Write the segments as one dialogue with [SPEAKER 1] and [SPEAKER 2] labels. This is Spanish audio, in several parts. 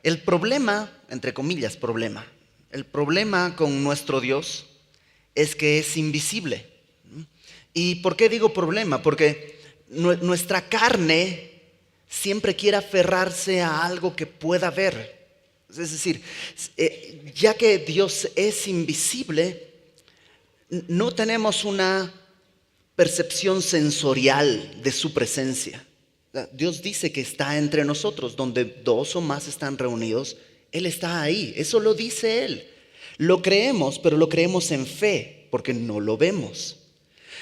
[SPEAKER 1] El problema, entre comillas, el problema con nuestro Dios es que es invisible. ¿Y por qué digo problema? Porque nuestra carne siempre quiere aferrarse a algo que pueda ver. Es decir, ya que Dios es invisible, no tenemos una percepción sensorial de su presencia. Dios dice que está entre nosotros, donde dos o más están reunidos, Él está ahí. Eso lo dice Él. Lo creemos, pero lo creemos en fe, porque no lo vemos.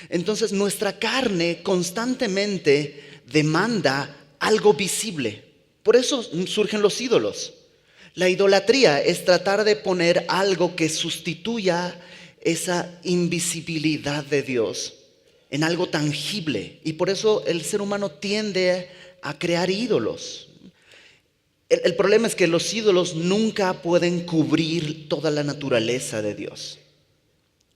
[SPEAKER 1] Entonces nuestra carne constantemente demanda algo visible. Por eso surgen los ídolos. La idolatría es tratar de poner algo que sustituya esa invisibilidad de Dios en algo tangible. Y por eso el ser humano tiende a crear ídolos. El problema es que los ídolos nunca pueden cubrir toda la naturaleza de Dios.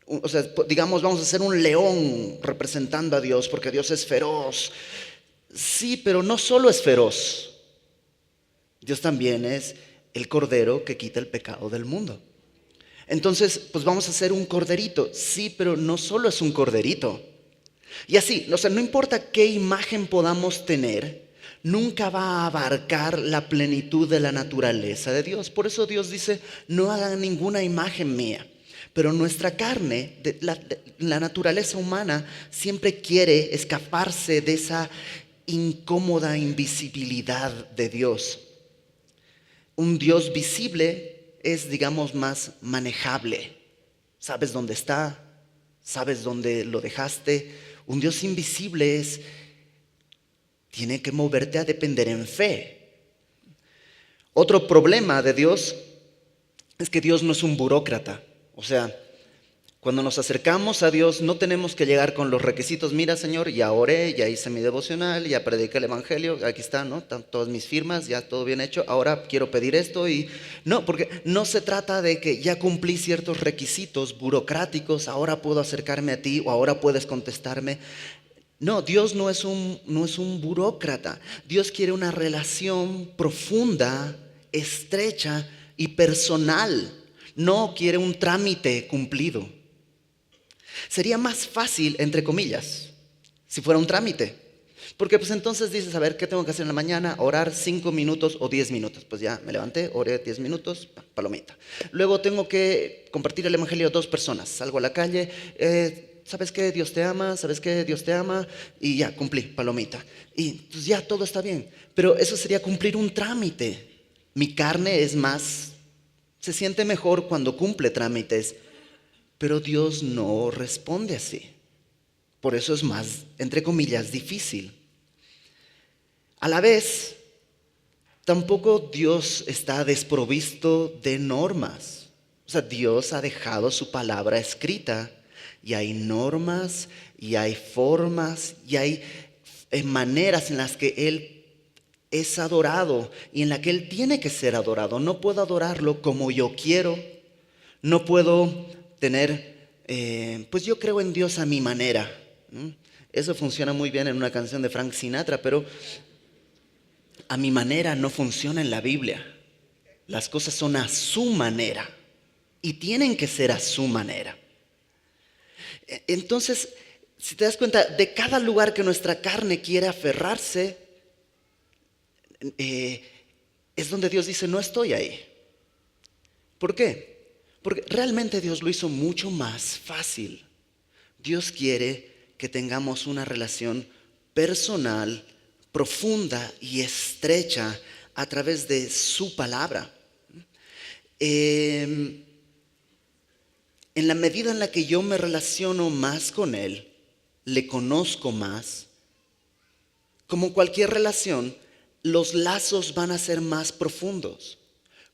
[SPEAKER 1] O sea, digamos, vamos a hacer un león representando a Dios porque Dios es feroz. Sí, pero no solo es feroz. Dios también es el cordero que quita el pecado del mundo. Entonces, pues vamos a hacer un corderito. Sí, pero no solo es un corderito. Y así, o sea, no importa qué imagen podamos tener, nunca va a abarcar la plenitud de la naturaleza de Dios. Por eso Dios dice, no hagan ninguna imagen mía. Pero nuestra carne, la naturaleza humana, siempre quiere escaparse de esa incómoda invisibilidad de Dios. Un Dios visible es, digamos, más manejable. Sabes dónde está, sabes dónde lo dejaste. Un Dios invisible tiene que moverte a depender en fe. Otro problema de Dios es que Dios no es un burócrata. O sea, cuando nos acercamos a Dios no tenemos que llegar con los requisitos. Mira, Señor, ya oré, ya hice mi devocional, ya prediqué el evangelio, aquí está, ¿no? Están todas mis firmas, ya todo bien hecho. Ahora quiero pedir esto y no, porque no se trata de que ya cumplí ciertos requisitos burocráticos, ahora puedo acercarme a ti o ahora puedes contestarme. No, Dios no es un burócrata. Dios quiere una relación profunda, estrecha y personal. No quiere un trámite cumplido. Sería más fácil, entre comillas, si fuera un trámite. Porque pues entonces dices, a ver, ¿qué tengo que hacer en la mañana? Orar 5 minutos o 10 minutos. Pues ya me levanté, oré 10 minutos, palomita. Luego tengo que compartir el evangelio a 2 personas. Salgo a la calle, ¿sabes qué? Dios te ama, ¿sabes qué? Dios te ama. Y ya, cumplí, palomita. Y pues ya todo está bien. Pero eso sería cumplir un trámite. Mi carne se siente mejor cuando cumple trámites. Pero Dios no responde así. Por eso es más, entre comillas, difícil. A la vez, tampoco Dios está desprovisto de normas. O sea, Dios ha dejado su palabra escrita y hay normas y hay formas y hay maneras en las que Él es adorado y en la que Él tiene que ser adorado. No puedo adorarlo como yo quiero. No puedo tener, pues yo creo en Dios a mi manera. Eso funciona muy bien en una canción de Frank Sinatra, pero a mi manera no funciona en la Biblia. Las cosas son a su manera y tienen que ser a su manera. Entonces, si te das cuenta, de cada lugar que nuestra carne quiere aferrarse, es donde Dios dice, no estoy ahí. ¿Por qué? Porque realmente Dios lo hizo mucho más fácil. Dios quiere que tengamos una relación personal, profunda y estrecha a través de su palabra. En la medida en la que yo me relaciono más con Él, le conozco más, como cualquier relación, los lazos van a ser más profundos.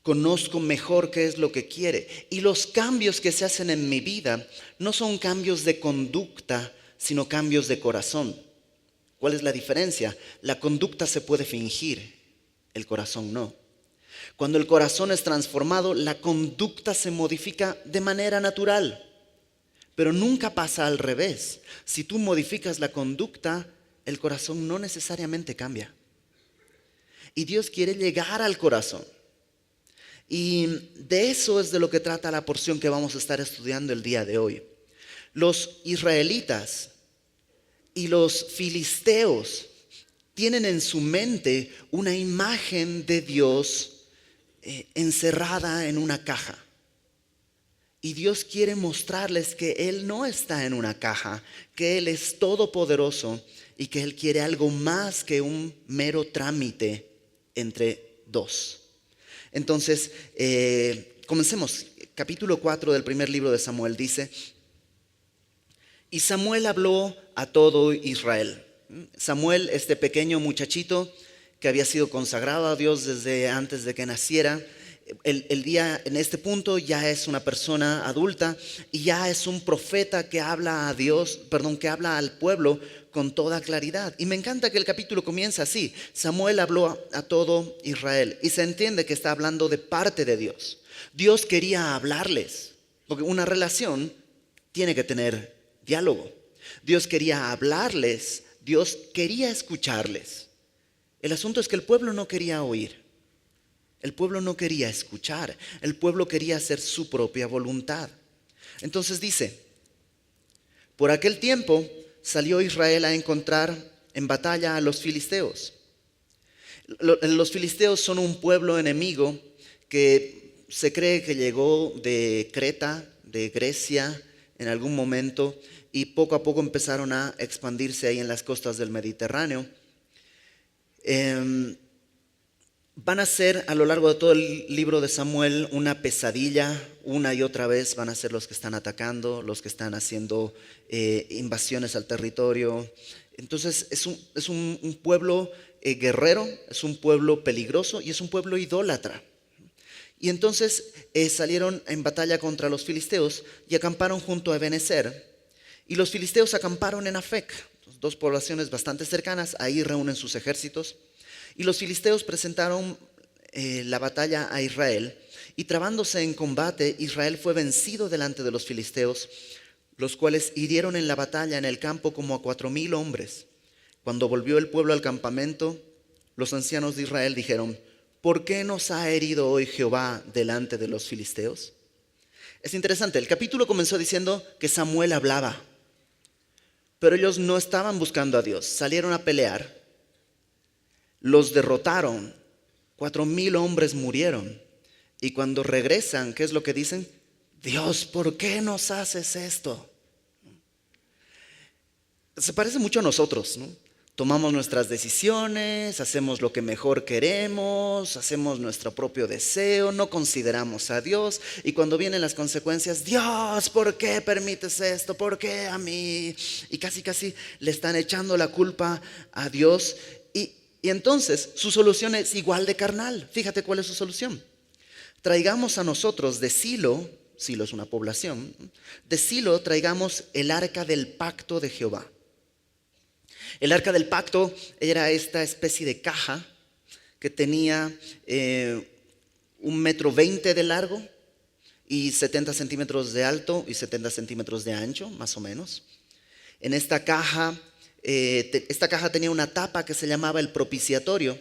[SPEAKER 1] Conozco mejor qué es lo que quiere. Y los cambios que se hacen en mi vida no son cambios de conducta, sino cambios de corazón. ¿Cuál es la diferencia? La conducta se puede fingir, el corazón no. Cuando el corazón es transformado, la conducta se modifica de manera natural. Pero nunca pasa al revés. Si tú modificas la conducta, el corazón no necesariamente cambia. Y Dios quiere llegar al corazón. Y de eso es de lo que trata la porción que vamos a estar estudiando el día de hoy. Los israelitas y los filisteos tienen en su mente una imagen de Dios encerrada en una caja. Y Dios quiere mostrarles que Él no está en una caja, que Él es todopoderoso y que Él quiere algo más que un mero trámite entre dos. Entonces, comencemos. Capítulo 4 del primer libro de Samuel dice: y Samuel habló a todo Israel. Samuel, este pequeño muchachito que había sido consagrado a Dios desde antes de que naciera, el día en este punto ya es una persona adulta y ya es un profeta que habla a Dios, que habla al pueblo con toda claridad. Y me encanta que el capítulo comienza así: Samuel habló a todo Israel, y se entiende que está hablando de parte de Dios. Dios quería hablarles, porque una relación tiene que tener diálogo. Dios quería hablarles, Dios quería escucharles. El asunto es que el pueblo no quería oír. El pueblo no quería escuchar. El pueblo quería hacer su propia voluntad. Entonces dice: por aquel tiempo salió Israel a encontrar en batalla a los filisteos. Los filisteos son un pueblo enemigo que se cree que llegó de Creta, de Grecia, en algún momento, y poco a poco empezaron a expandirse ahí en las costas del Mediterráneo. Van a ser a lo largo de todo el libro de Samuel una pesadilla. Una y otra vez van a ser los que están atacando, los que están haciendo invasiones al territorio. Entonces es un pueblo guerrero, es un pueblo peligroso y es un pueblo idólatra. Y entonces salieron en batalla contra los filisteos y acamparon junto a Ebenezer. Y los filisteos acamparon en Afec, dos poblaciones bastante cercanas. Ahí reúnen sus ejércitos. Y los filisteos presentaron la batalla a Israel, y trabándose en combate, Israel fue vencido delante de los filisteos, los cuales hirieron en la batalla en el campo como a 4,000 hombres. Cuando volvió el pueblo al campamento, los ancianos de Israel dijeron: ¿por qué nos ha herido hoy Jehová delante de los filisteos? Es interesante, el capítulo comenzó diciendo que Samuel hablaba, pero ellos no estaban buscando a Dios, salieron a pelear. Los derrotaron, 4,000 hombres murieron. Y cuando regresan, ¿qué es lo que dicen? Dios, ¿por qué nos haces esto? Se parece mucho a nosotros, ¿no? Tomamos nuestras decisiones, hacemos lo que mejor queremos, hacemos nuestro propio deseo, no consideramos a Dios. Y cuando vienen las consecuencias: Dios, ¿por qué permites esto? ¿Por qué a mí? Y casi le están echando la culpa a Dios. Y entonces su solución es igual de carnal. Fíjate cuál es su solución: traigamos a nosotros de Silo es una población, de Silo traigamos el arca del pacto de Jehová. El arca del pacto era esta especie de caja que tenía 1,20 m de largo y 70 centímetros de alto y 70 centímetros de ancho, más o menos. En esta caja tenía una tapa que se llamaba el propiciatorio.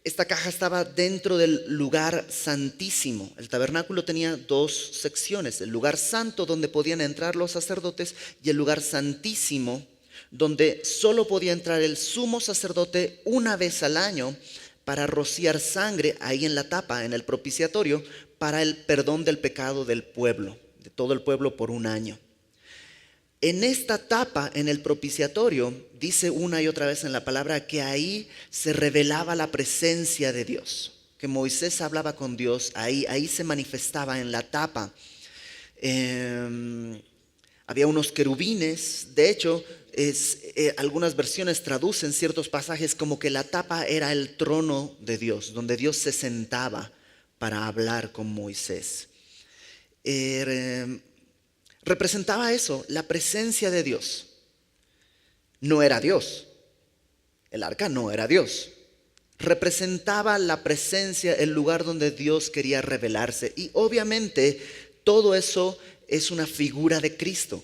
[SPEAKER 1] Esta caja estaba dentro del lugar santísimo. El tabernáculo tenía 2 secciones: el lugar santo, donde podían entrar los sacerdotes, y el lugar santísimo, donde solo podía entrar el sumo sacerdote una vez al año para rociar sangre ahí en la tapa, en el propiciatorio, para el perdón del pecado del pueblo, de todo el pueblo, por 1 año. En esta tapa, en el propiciatorio, dice una y otra vez en la palabra que ahí se revelaba la presencia de Dios, que Moisés hablaba con Dios, ahí se manifestaba en la tapa. Había unos querubines. De hecho, algunas versiones traducen ciertos pasajes como que la tapa era el trono de Dios, donde Dios se sentaba para hablar con Moisés. Representaba eso, la presencia de Dios. No era Dios. El arca no era Dios. Representaba la presencia, el lugar donde Dios quería revelarse. Y obviamente todo eso es una figura de Cristo.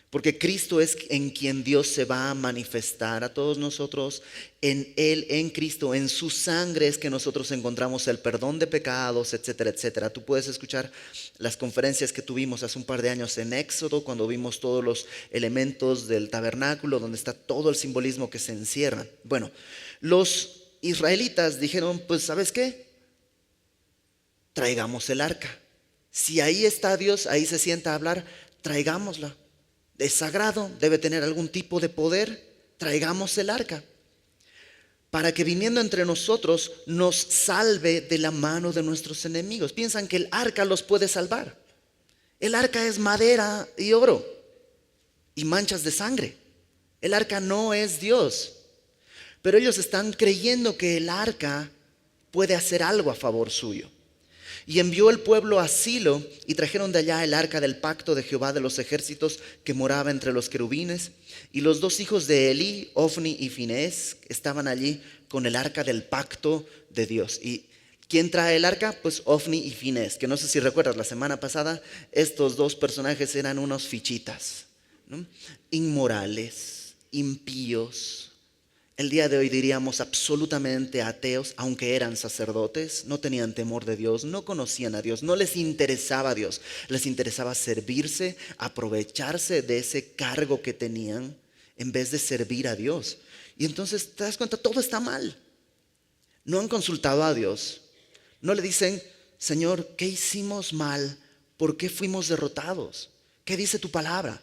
[SPEAKER 1] Porque Cristo es en quien Dios se va a manifestar a todos nosotros. En Él, en Cristo, en su sangre es que nosotros encontramos el perdón de pecados, etcétera, etcétera. Tú puedes escuchar las conferencias que tuvimos hace un par de años en Éxodo, cuando vimos todos los elementos del tabernáculo, donde está todo el simbolismo que se encierra. Bueno, los israelitas dijeron, pues ¿sabes qué? Traigamos el arca. Si ahí está Dios, ahí se sienta a hablar, traigámosla. Es sagrado, debe tener algún tipo de poder, traigamos el arca, para que viniendo entre nosotros nos salve de la mano de nuestros enemigos. Piensan que el arca los puede salvar. El arca es madera y oro y manchas de sangre. El arca no es Dios, pero ellos están creyendo que el arca puede hacer algo a favor suyo. Y envió el pueblo a Silo y trajeron de allá el arca del pacto de Jehová de los ejércitos que moraba entre los querubines. Y los dos hijos de Elí, Ofni y Finés, estaban allí con el arca del pacto de Dios. ¿Y quién trae el arca? Pues Ofni y Finés, que no sé si recuerdas, la semana pasada estos dos personajes eran unos fichitas, ¿no? Inmorales, impíos. El día de hoy diríamos absolutamente ateos, aunque eran sacerdotes, no tenían temor de Dios, no conocían a Dios, no les interesaba a Dios, les interesaba servirse, aprovecharse de ese cargo que tenían en vez de servir a Dios. Y entonces te das cuenta, todo está mal. No han consultado a Dios, no le dicen, Señor, ¿qué hicimos mal? ¿Por qué fuimos derrotados? ¿Qué dice tu palabra?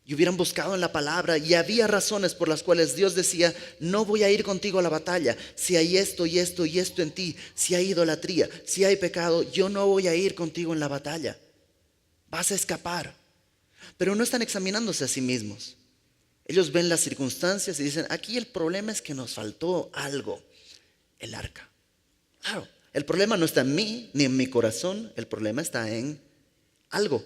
[SPEAKER 1] Y hubieran buscado en la palabra y había razones por las cuales Dios decía, no voy a ir contigo a la batalla. Si hay esto y esto y esto en ti, si hay idolatría, si hay pecado, yo no voy a ir contigo en la batalla. Vas a escapar. Pero no están examinándose a sí mismos. Ellos ven las circunstancias y dicen, aquí el problema es que nos faltó algo, el arca. Claro, el problema no está en mí ni en mi corazón, el problema está en algo.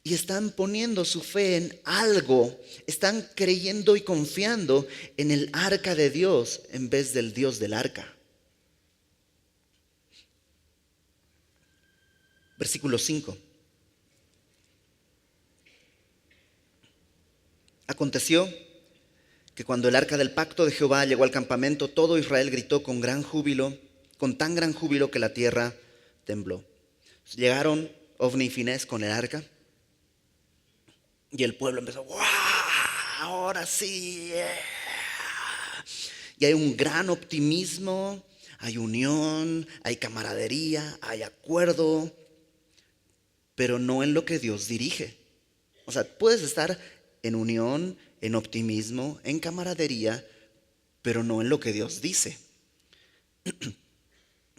[SPEAKER 1] Y están poniendo su fe en algo, están creyendo y confiando en el arca de Dios en vez del Dios del arca. Versículo 5. Aconteció que cuando el arca del pacto de Jehová llegó al campamento, todo Israel gritó con gran júbilo, con tan gran júbilo que la tierra tembló. Llegaron Ofni y Finés con el arca. Y el pueblo empezó, ¡wow! Ahora sí. Yeah. Y hay un gran optimismo, hay unión, hay camaradería, hay acuerdo, pero no en lo que Dios dirige. O sea, puedes estar en unión, en optimismo, en camaradería, pero no en lo que Dios dice.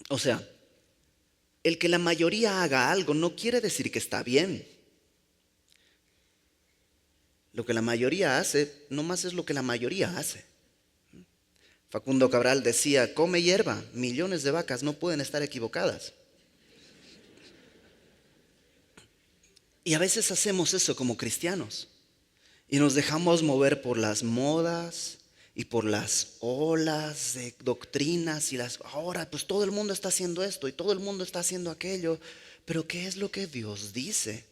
[SPEAKER 1] O sea, el que la mayoría haga algo no quiere decir que está bien. Lo que la mayoría hace, no más es lo que la mayoría hace. Facundo Cabral decía, come hierba, millones de vacas no pueden estar equivocadas. Y a veces hacemos eso como cristianos. Y nos dejamos mover por las modas y por las olas de doctrinas. Ahora pues todo el mundo está haciendo esto y todo el mundo está haciendo aquello. Pero ¿qué es lo que Dios dice?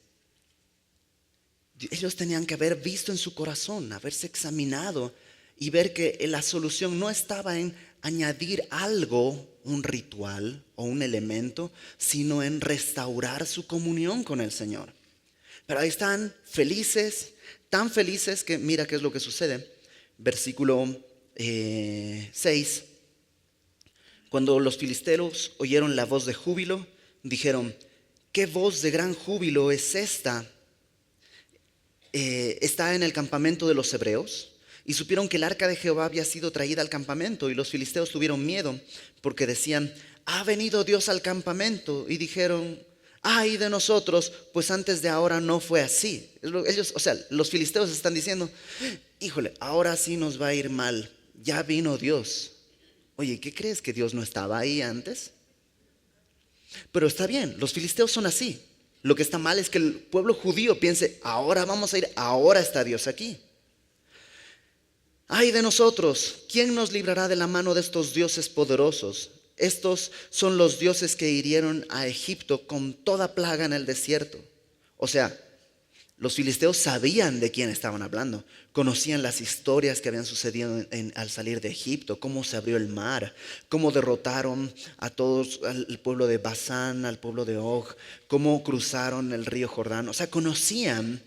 [SPEAKER 1] Ellos tenían que haber visto en su corazón, haberse examinado y ver que la solución no estaba en añadir algo, un ritual o un elemento, sino en restaurar su comunión con el Señor. Pero ahí están felices, tan felices que mira qué es lo que sucede. Versículo 6. Cuando los filisteos oyeron la voz de júbilo, dijeron, ¿qué voz de gran júbilo es esta? Está en el campamento de los hebreos. Y supieron que el arca de Jehová había sido traída al campamento. Y los filisteos tuvieron miedo porque decían, ha venido Dios al campamento. Y dijeron, ay de nosotros, pues antes de ahora no fue así. Ellos, o sea, los filisteos están diciendo, híjole, ahora sí nos va a ir mal. Ya vino Dios. Oye, ¿qué crees? ¿Que Dios no estaba ahí antes? Pero está bien, los filisteos son así. Lo que está mal es que el pueblo judío piense, ahora vamos a ir, ahora está Dios aquí. Ay de nosotros, ¿quién nos librará de la mano de estos dioses poderosos? Estos son los dioses que hirieron a Egipto con toda plaga en el desierto. O sea, Los filisteos sabían de quién estaban hablando, conocían las historias que habían sucedido al salir de Egipto, cómo se abrió el mar, cómo derrotaron a todos, al pueblo de Basán, al pueblo de Og, cómo cruzaron el río Jordán. O sea, conocían,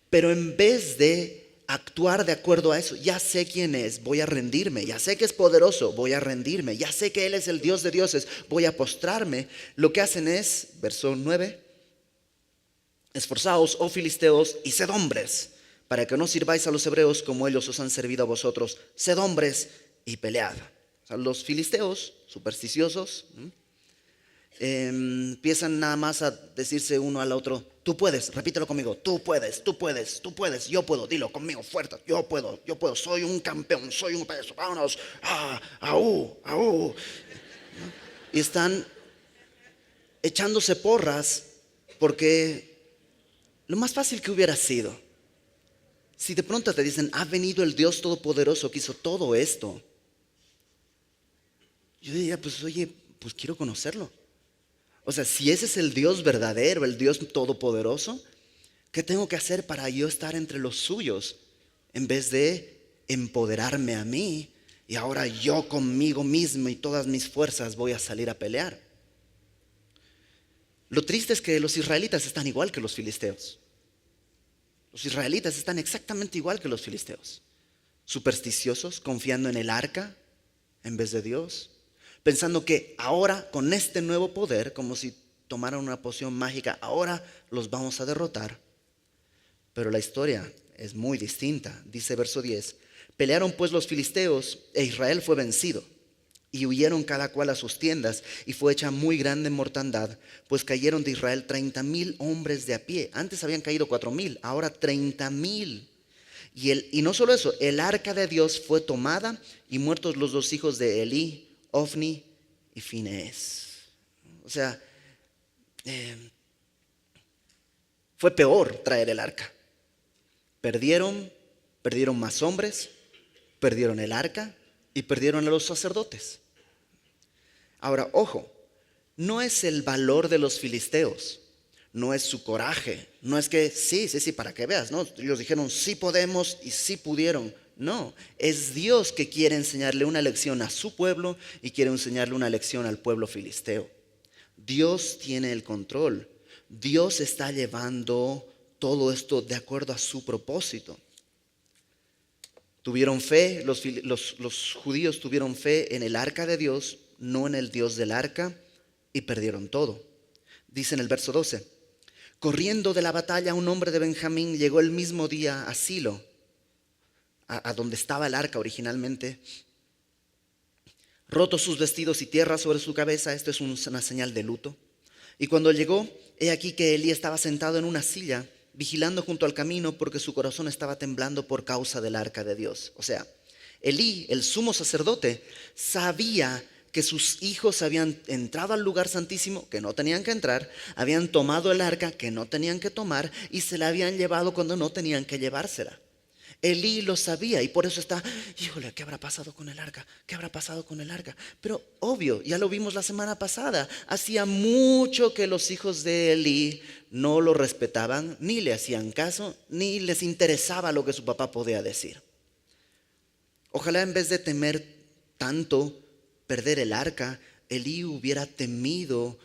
[SPEAKER 1] pero en vez de actuar de acuerdo a eso, ya sé quién es, voy a rendirme, ya sé que es poderoso, voy a rendirme, ya sé que Él es el Dios de dioses, voy a postrarme. Lo que hacen es, verso 9, esforzaos, oh filisteos, y sed hombres, para que no sirváis a los hebreos como ellos os han servido a vosotros. Sed hombres y pelead. O sea, los filisteos, supersticiosos, empiezan nada más a decirse uno al otro: tú puedes, repítelo conmigo, tú puedes, tú puedes, tú puedes, yo puedo, dilo conmigo fuerte, yo puedo, soy un campeón, soy un peso, vámonos, aú, aú. Y están echándose porras porque lo más fácil que hubiera sido, si de pronto te dicen: ha venido el Dios Todopoderoso que hizo todo esto, yo diría: pues oye, pues quiero conocerlo. O sea, si ese es el Dios verdadero, el Dios Todopoderoso, ¿qué tengo que hacer para yo estar entre los suyos? En vez de empoderarme a mí y ahora yo conmigo mismo y todas mis fuerzas voy a salir a pelear. Lo triste es que los israelitas están igual que los filisteos. Los israelitas están exactamente igual que los filisteos. Supersticiosos, confiando en el arca en vez de Dios. Pensando que ahora, con este nuevo poder, como si tomaran una poción mágica, ahora los vamos a derrotar. Pero la historia es muy distinta. Dice verso 10: pelearon pues los filisteos e Israel fue vencido. Y huyeron cada cual a sus tiendas, y fue hecha muy grande mortandad, pues cayeron de Israel 30,000 hombres de a pie. Antes habían caído 4,000, ahora 30,000. Y no solo eso, el arca de Dios fue tomada, y muertos los dos hijos de Elí, Ofni y Finees. O sea, fue peor traer el arca. Perdieron más hombres, perdieron el arca y perdieron a los sacerdotes. Ahora, ojo, no es el valor de los filisteos, no es su coraje, no es que sí, para que veas, ¿no? Ellos dijeron sí podemos y sí pudieron. No, es Dios que quiere enseñarle una lección a su pueblo y quiere enseñarle una lección al pueblo filisteo. Dios tiene el control, Dios está llevando todo esto de acuerdo a su propósito. Tuvieron fe, los judíos tuvieron fe en el arca de Dios, no en el Dios del arca, y perdieron todo. Dice en el verso 12: corriendo de la batalla un hombre de Benjamín llegó el mismo día a Silo, a donde estaba el arca originalmente, rotos sus vestidos y tierra sobre su cabeza. Esto es una señal de luto. Y cuando llegó, he aquí que Elí estaba sentado en una silla, vigilando junto al camino, porque su corazón estaba temblando por causa del arca de Dios. O sea, Elí, el sumo sacerdote, sabía que sus hijos habían entrado al lugar santísimo, que no tenían que entrar, habían tomado el arca, que no tenían que tomar, y se la habían llevado cuando no tenían que llevársela. Elí lo sabía y por eso está: híjole, ¿qué habrá pasado con el arca? ¿Qué habrá pasado con el arca? Pero obvio, ya lo vimos la semana pasada, hacía mucho que los hijos de Elí no lo respetaban, ni le hacían caso, ni les interesaba lo que su papá podía decir. Ojalá en vez de temer tanto perder el arca, Elí hubiera temido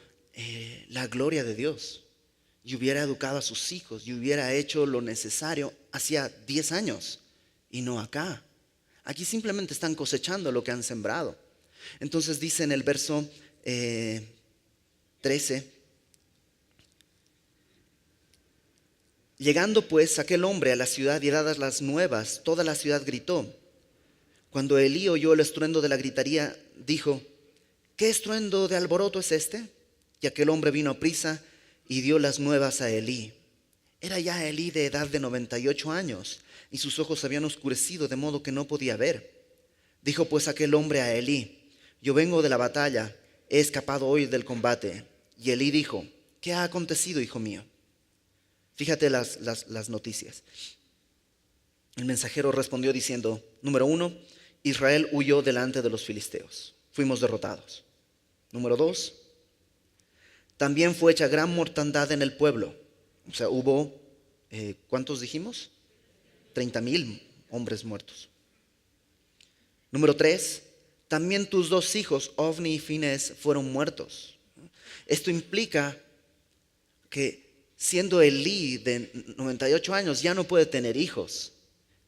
[SPEAKER 1] la gloria de Dios y hubiera educado a sus hijos y hubiera hecho lo necesario hacía 10 años y no acá. Aquí simplemente están cosechando lo que han sembrado. Entonces dice en el verso 13: llegando pues aquel hombre a la ciudad y dadas las nuevas, toda la ciudad gritó. Cuando Elí oyó el estruendo de la gritería, dijo: ¿qué estruendo de alboroto es este? Y aquel hombre vino a prisa y dio las nuevas a Elí. Era ya Elí de edad de 98 años, y sus ojos habían oscurecido de modo que no podía ver. Dijo pues aquel hombre a Elí: yo vengo de la batalla, he escapado hoy del combate. Y Elí dijo: ¿qué ha acontecido, hijo mío? Fíjate las noticias. El mensajero respondió diciendo: número 1, Israel huyó delante de los filisteos, fuimos derrotados. Número 2, también fue hecha gran mortandad en el pueblo. O sea, hubo ¿cuántos dijimos? 30,000 hombres muertos. Número 3, también tus 2 hijos, Ofni y Finés, fueron muertos. Esto implica que siendo Elí de 98 años ya no puede tener hijos.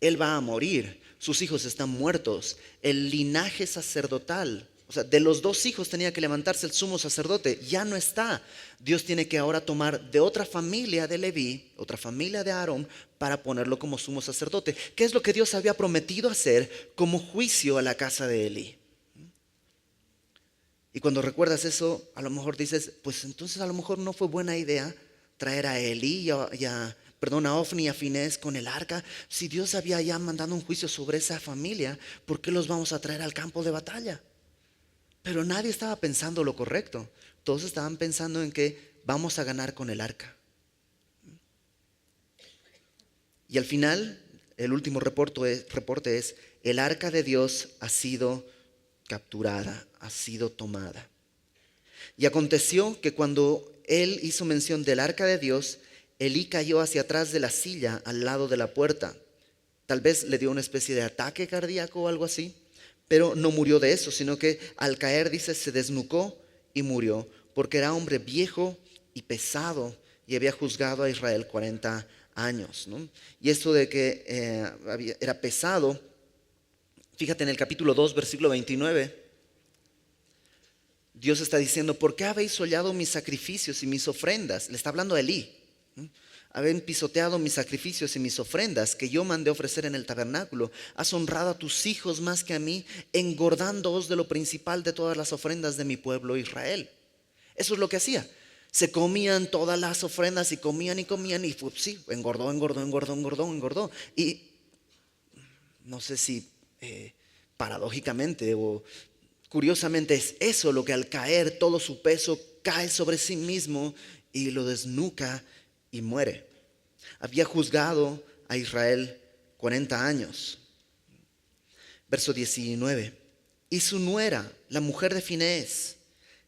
[SPEAKER 1] Él va a morir, sus hijos están muertos. El linaje sacerdotal, o sea, de los 2 hijos tenía que levantarse el sumo sacerdote, ya no está. Dios tiene que ahora tomar de otra familia de Leví, otra familia de Aarón, para ponerlo como sumo sacerdote. ¿Qué es lo que Dios había prometido hacer como juicio a la casa de Elí? Y cuando recuerdas eso, a lo mejor dices, pues entonces a lo mejor no fue buena idea traer a Elí a Ofni y a Finés con el arca. Si Dios había ya mandado un juicio sobre esa familia, ¿por qué los vamos a traer al campo de batalla? Pero nadie estaba pensando lo correcto. Todos estaban pensando en que vamos a ganar con el arca. Y al final, el último reporte es, el arca de Dios ha sido capturada, ha sido tomada. Y aconteció que cuando él hizo mención del arca de Dios, Elí cayó hacia atrás de la silla al lado de la puerta. Tal vez le dio una especie de ataque cardíaco o algo así, pero no murió de eso, sino que al caer, dice, se desnucó y murió, porque era hombre viejo y pesado y había juzgado a Israel 40 años, ¿no? Y esto de que era pesado, fíjate en el capítulo 2, versículo 29, Dios está diciendo, ¿por qué habéis hollado mis sacrificios y mis ofrendas? Le está hablando a Elí. Habéis pisoteado mis sacrificios y mis ofrendas que yo mandé ofrecer en el tabernáculo. Has honrado a tus hijos más que a mí, engordándoos de lo principal de todas las ofrendas de mi pueblo Israel. Eso es lo que hacía. Se comían todas las ofrendas y comían y pues, sí, engordó. Y no sé si paradójicamente o curiosamente es eso lo que al caer todo su peso cae sobre sí mismo y lo desnuca y muere. Había juzgado a Israel 40 años. Verso 19. Y su nuera, la mujer de Finés,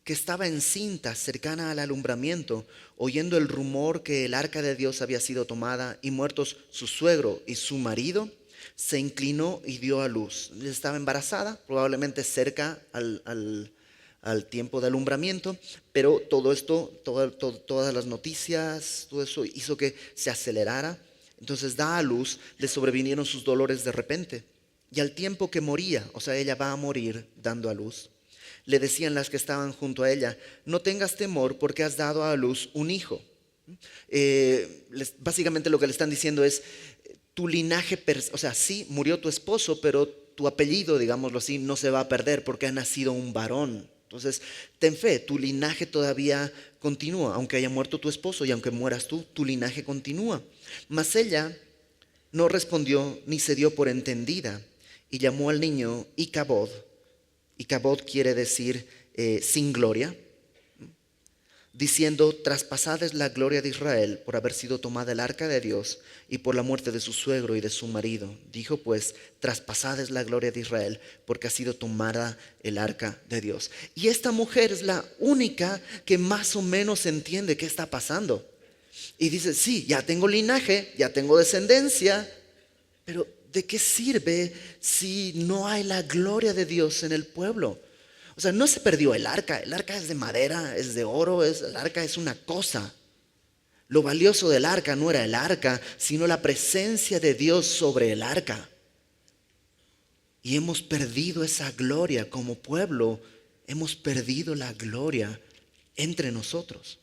[SPEAKER 1] que estaba encinta cercana al alumbramiento, oyendo el rumor que el arca de Dios había sido tomada y muertos su suegro y su marido, se inclinó y dio a luz. Estaba embarazada, probablemente cerca al tiempo de alumbramiento, pero todo esto, todas las noticias, todo eso hizo que se acelerara. Entonces da a luz, le sobrevinieron sus dolores de repente. Y al tiempo que moría, o sea, ella va a morir dando a luz, le decían las que estaban junto a ella, no tengas temor porque has dado a luz un hijo. Básicamente lo que le están diciendo es, tu linaje, o sea, sí, murió tu esposo, pero tu apellido, digámoslo así, no se va a perder porque ha nacido un varón. Entonces, ten fe, tu linaje todavía continúa, aunque haya muerto tu esposo y aunque mueras tú, tu linaje continúa. Mas ella no respondió ni se dio por entendida y llamó al niño Icabod. Icabod quiere decir sin gloria, diciendo, traspasada es la gloria de Israel por haber sido tomada el arca de Dios y por la muerte de su suegro y de su marido. Dijo pues, traspasada es la gloria de Israel porque ha sido tomada el arca de Dios. Y esta mujer es la única que más o menos entiende qué está pasando. Y dice, sí, ya tengo linaje, ya tengo descendencia, pero ¿de qué sirve si no hay la gloria de Dios en el pueblo? O sea, no se perdió el arca es de madera, es de oro, el arca es una cosa. Lo valioso del arca no era el arca, sino la presencia de Dios sobre el arca. Y hemos perdido esa gloria como pueblo, hemos perdido la gloria entre nosotros.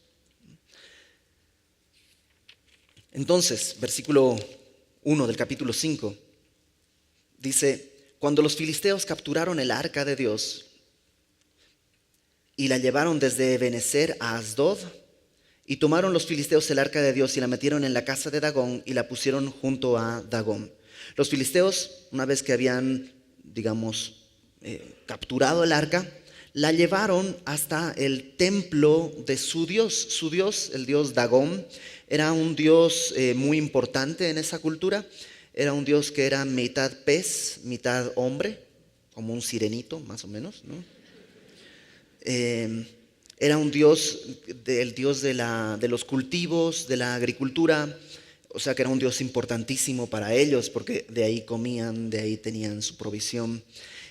[SPEAKER 1] Entonces, versículo 1 del capítulo 5, dice, cuando los filisteos capturaron el arca de Dios, y la llevaron desde Ebenezer a Asdod, y tomaron los filisteos el arca de Dios y la metieron en la casa de Dagón y la pusieron junto a Dagón. Los filisteos, una vez que habían, capturado el arca, la llevaron hasta el templo de su Dios, el dios Dagón. Era un dios muy importante en esa cultura. Era un dios que era mitad pez, mitad hombre, como un sirenito más o menos, ¿no? Era un dios, el dios de los cultivos, de la agricultura. O sea que era un Dios importantísimo para ellos porque de ahí comían, de ahí tenían su provisión.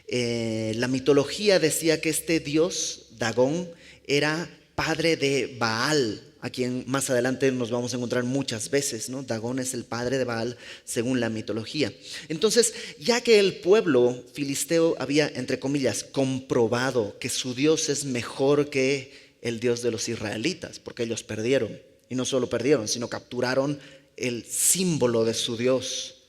[SPEAKER 1] La mitología decía que este Dios, Dagón, era padre de Baal, a quien más adelante nos vamos a encontrar muchas veces, ¿no? Dagón es el padre de Baal según la mitología. Entonces, ya que el pueblo filisteo había, entre comillas, comprobado que su Dios es mejor que el Dios de los israelitas, porque ellos perdieron, y no solo perdieron, sino capturaron el símbolo de su Dios.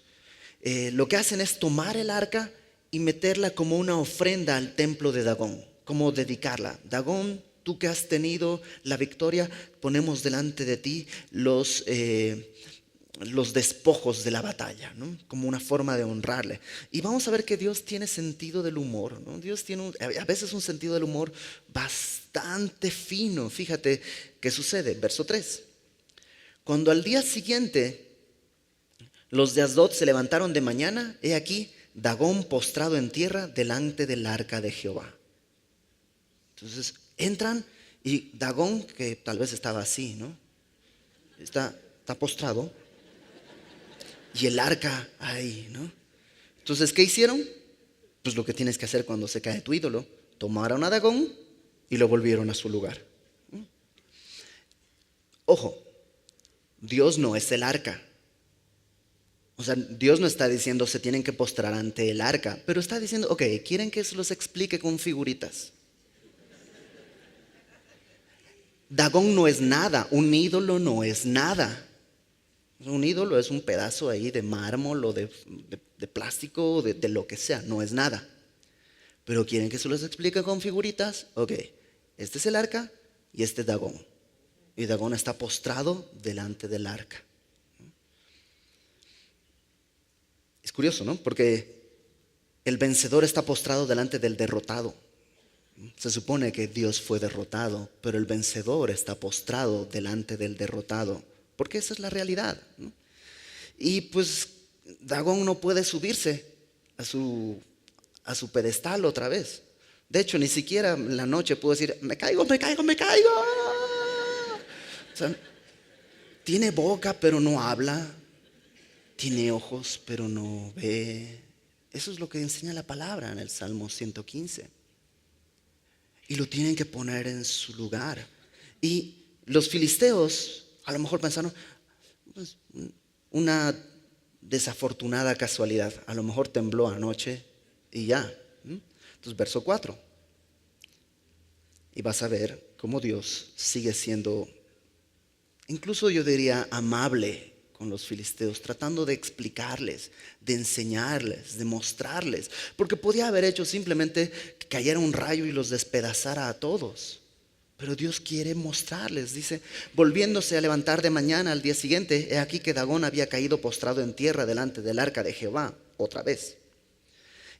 [SPEAKER 1] Lo que hacen es tomar el arca y meterla como una ofrenda al templo de Dagón, como dedicarla. Dagón, tú que has tenido la victoria, ponemos delante de ti los despojos de la batalla, ¿no? Como una forma de honrarle. Y vamos a ver que Dios tiene sentido del humor, ¿no? Dios tiene a veces un sentido del humor bastante fino. Fíjate qué sucede, verso 3. Cuando al día siguiente los de Asdod se levantaron de mañana, he aquí Dagón postrado en tierra delante del arca de Jehová. Entonces entran y Dagón, que tal vez estaba así, ¿no? Está postrado y el arca ahí, ¿no? Entonces, ¿qué hicieron? Pues lo que tienes que hacer cuando se cae tu ídolo. Tomaron a Dagón y lo volvieron a su lugar. Ojo, Dios no es el arca. O sea, Dios no está diciendo se tienen que postrar ante el arca, pero está diciendo, ok, ¿quieren que se los explique con figuritas? Dagón no es nada, un ídolo no es nada. Un ídolo es un pedazo ahí de mármol o de plástico, de lo que sea, no es nada. Pero ¿quieren que se los explique con figuritas? Ok, este es el arca y este es Dagón. Y Dagón está postrado delante del arca. Es curioso, ¿no? Porque el vencedor está postrado delante del derrotado. Se supone que Dios fue derrotado, pero el vencedor está postrado delante del derrotado, porque esa es la realidad, ¿no? Y pues Dagón no puede subirse a su pedestal otra vez. De hecho, ni siquiera en la noche pudo decir, me caigo, me caigo, me caigo. O sea, tiene boca, pero no habla. Tiene ojos, pero no ve. Eso es lo que enseña la palabra en el Salmo 115. Y lo tienen que poner en su lugar. Y los filisteos a lo mejor pensaron, pues, una desafortunada casualidad. A lo mejor tembló anoche y ya. Entonces, verso 4. Y vas a ver cómo Dios sigue siendo, incluso yo diría, amable con los filisteos, tratando de explicarles, de enseñarles, de mostrarles, porque podía haber hecho simplemente que cayera un rayo y los despedazara a todos, pero Dios quiere mostrarles. Dice, volviéndose a levantar de mañana al día siguiente, he aquí que Dagón había caído postrado en tierra delante del arca de Jehová, otra vez.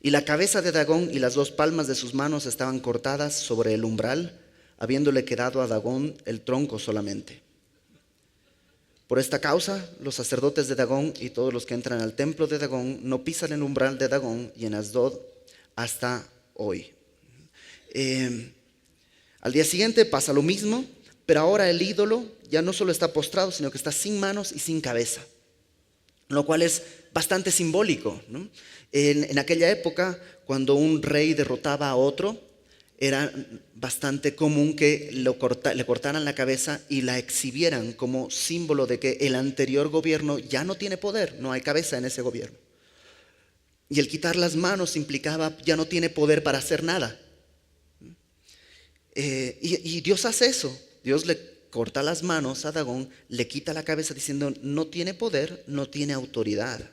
[SPEAKER 1] Y la cabeza de Dagón y las 2 palmas de sus manos estaban cortadas sobre el umbral, habiéndole quedado a Dagón el tronco solamente. Por esta causa, los sacerdotes de Dagón y todos los que entran al templo de Dagón no pisan el umbral de Dagón y en Asdod hasta hoy. Al día siguiente pasa lo mismo, pero ahora el ídolo ya no solo está postrado, sino que está sin manos y sin cabeza, lo cual es bastante simbólico, ¿no? En aquella época, cuando un rey derrotaba a otro, era bastante común que le cortaran la cabeza y la exhibieran como símbolo de que el anterior gobierno ya no tiene poder, no hay cabeza en ese gobierno. Y el quitar las manos implicaba ya no tiene poder para hacer nada. Y Dios hace eso. Dios le corta las manos a Dagón, le quita la cabeza diciendo no tiene poder, no tiene autoridad.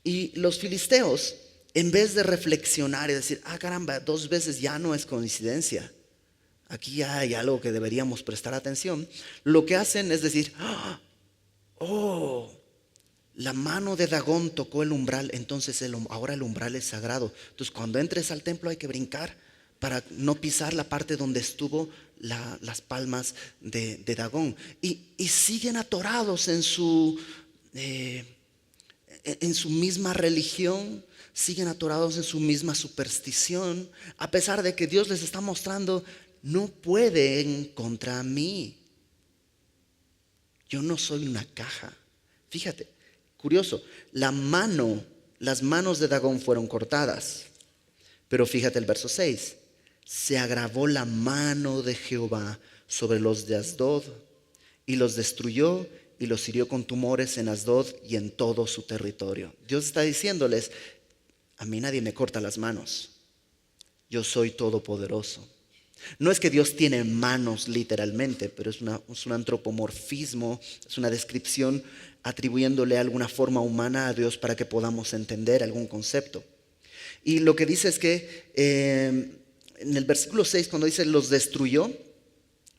[SPEAKER 1] Y los filisteos, en vez de reflexionar y decir, caramba, 2 veces ya no es coincidencia, aquí ya hay algo que deberíamos prestar atención, lo que hacen es decir, la mano de Dagón tocó el umbral, entonces ahora el umbral es sagrado. Entonces cuando entres al templo hay que brincar para no pisar la parte donde estuvo las palmas de Dagón. Y siguen atorados en su misma religión, siguen atorados en su misma superstición, a pesar de que Dios les está mostrando, no pueden contra mí. Yo no soy una caja, Fíjate, curioso, las manos de Dagón fueron cortadas. Pero fíjate el verso 6. Se agravó la mano de Jehová sobre los de Asdod y los destruyó y los hirió con tumores en Asdod y en todo su territorio. Dios está diciéndoles, a mí nadie me corta las manos. Yo soy todopoderoso. No es que Dios tiene manos literalmente, pero es un antropomorfismo, es una descripción atribuyéndole alguna forma humana a Dios para que podamos entender algún concepto. Y lo que dice es que en el versículo 6, cuando dice los destruyó,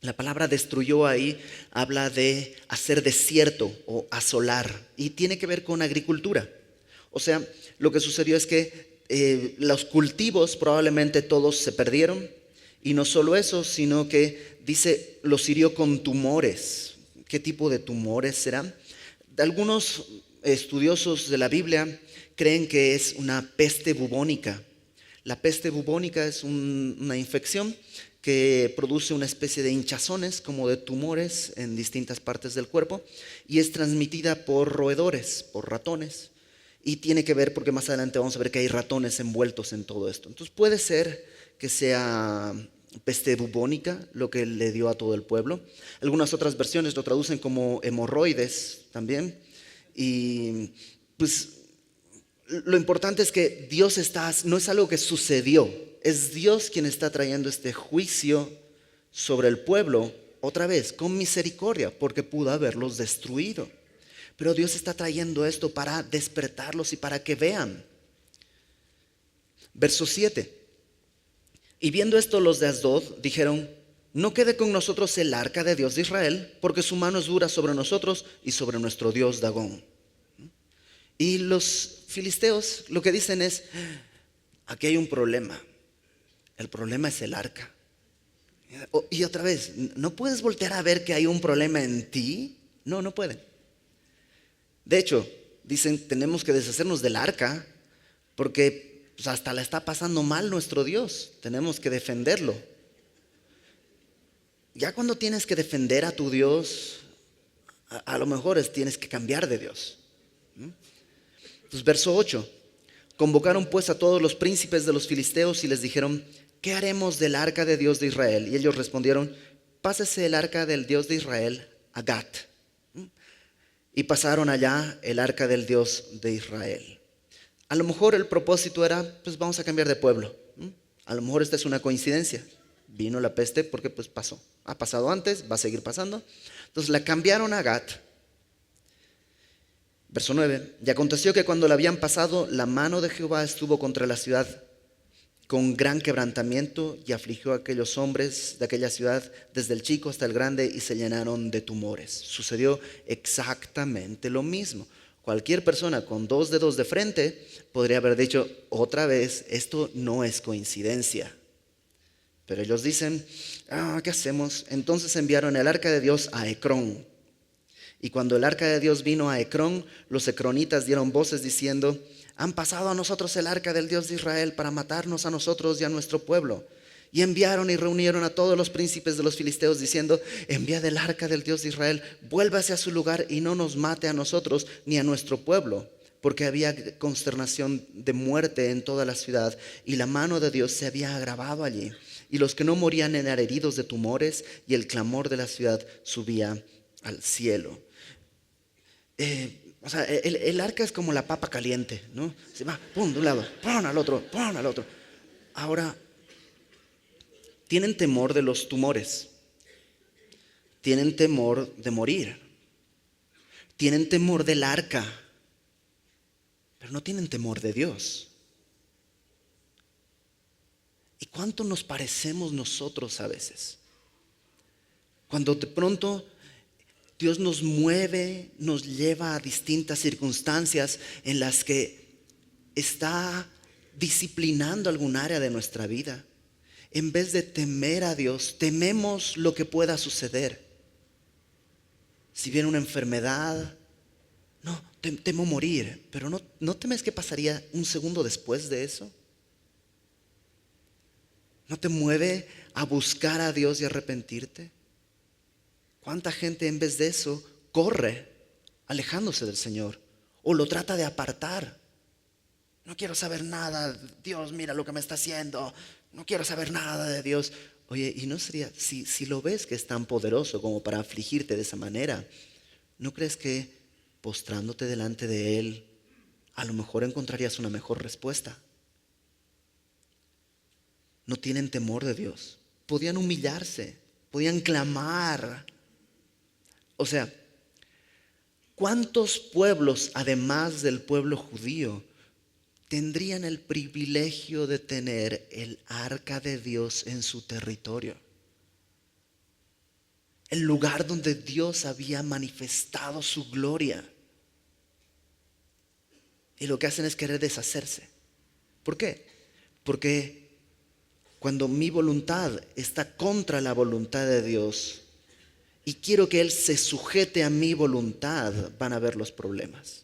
[SPEAKER 1] la palabra destruyó ahí habla de hacer desierto o asolar y tiene que ver con agricultura. O sea, lo que sucedió es que los cultivos probablemente todos se perdieron y no solo eso, sino que dice los hirió con tumores. ¿Qué tipo de tumores serán? Algunos estudiosos de la Biblia creen que es una peste bubónica. La peste bubónica es una infección que produce una especie de hinchazones como de tumores en distintas partes del cuerpo y es transmitida por roedores, por ratones. Y tiene que ver porque más adelante vamos a ver que hay ratones envueltos en todo esto. Entonces puede ser que sea peste bubónica lo que le dio a todo el pueblo. Algunas otras versiones lo traducen como hemorroides también. Y pues lo importante es que Dios no es algo que sucedió, es Dios quien está trayendo este juicio sobre el pueblo, otra vez, con misericordia, porque pudo haberlos destruido. Pero Dios está trayendo esto para despertarlos y para que vean. Verso 7. Y viendo esto los de Asdod dijeron, no quede con nosotros el arca de Dios de Israel, porque su mano es dura sobre nosotros y sobre nuestro Dios Dagón. Y los filisteos lo que dicen es, aquí hay un problema. El problema es el arca. Y otra vez, ¿no puedes voltear a ver que hay un problema en ti? No, no pueden. De hecho, dicen, tenemos que deshacernos del arca porque pues, hasta la está pasando mal nuestro Dios. Tenemos que defenderlo. Ya cuando tienes que defender a tu Dios, a lo mejor tienes que cambiar de Dios. Pues verso 8. Convocaron pues a todos los príncipes de los filisteos y les dijeron, ¿qué haremos del arca de Dios de Israel? Y ellos respondieron, pásese el arca del Dios de Israel a Gat. Y pasaron allá el arca del Dios de Israel. A lo mejor el propósito era, pues vamos a cambiar de pueblo. A lo mejor esta es una coincidencia. Vino la peste porque pues pasó. Ha pasado antes, va a seguir pasando. Entonces la cambiaron a Gat. Verso 9. Y aconteció que cuando la habían pasado, la mano de Jehová estuvo contra la ciudad con gran quebrantamiento y afligió a aquellos hombres de aquella ciudad, desde el chico hasta el grande, y se llenaron de tumores. Sucedió exactamente lo mismo. Cualquier persona con 2 dedos de frente podría haber dicho otra vez, esto no es coincidencia. Pero ellos dicen, ¿qué hacemos? Entonces enviaron el arca de Dios a Ecrón. Y cuando el arca de Dios vino a Ecrón, los ecronitas dieron voces diciendo, han pasado a nosotros el arca del Dios de Israel para matarnos a nosotros y a nuestro pueblo. Y enviaron y reunieron a todos los príncipes de los filisteos diciendo, enviad el arca del Dios de Israel, vuélvase a su lugar y no nos mate a nosotros ni a nuestro pueblo. Porque había consternación de muerte en toda la ciudad y la mano de Dios se había agravado allí. Y los que no morían eran heridos de tumores y el clamor de la ciudad subía al cielo. El arca es como la papa caliente, ¿no? Se va, pum, de un lado, pum, al otro, pum, al otro. Ahora, tienen temor de los tumores, tienen temor de morir, tienen temor del arca, pero no tienen temor de Dios. ¿Y cuánto nos parecemos nosotros a veces? Cuando de pronto Dios nos mueve, nos lleva a distintas circunstancias en las que está disciplinando algún área de nuestra vida. En vez de temer a Dios, tememos lo que pueda suceder. Si viene una enfermedad, no, temo morir, pero ¿no temes que pasaría un segundo después de eso? ¿No te mueve a buscar a Dios y arrepentirte? ¿Cuánta gente en vez de eso corre alejándose del Señor o lo trata de apartar. No quiero saber nada, Dios, mira lo que me está haciendo, no quiero saber nada de Dios. Oye, y no sería, si lo ves que es tan poderoso como para afligirte de esa manera, ¿no crees que postrándote delante de Él, a lo mejor encontrarías una mejor respuesta? No tienen temor de Dios, podían humillarse, podían clamar. O sea, ¿cuántos pueblos, además del pueblo judío, tendrían el privilegio de tener el arca de Dios en su territorio? El lugar donde Dios había manifestado su gloria. Y lo que hacen es querer deshacerse. ¿Por qué? Porque cuando mi voluntad está contra la voluntad de Dios y quiero que Él se sujete a mi voluntad, van a haber los problemas.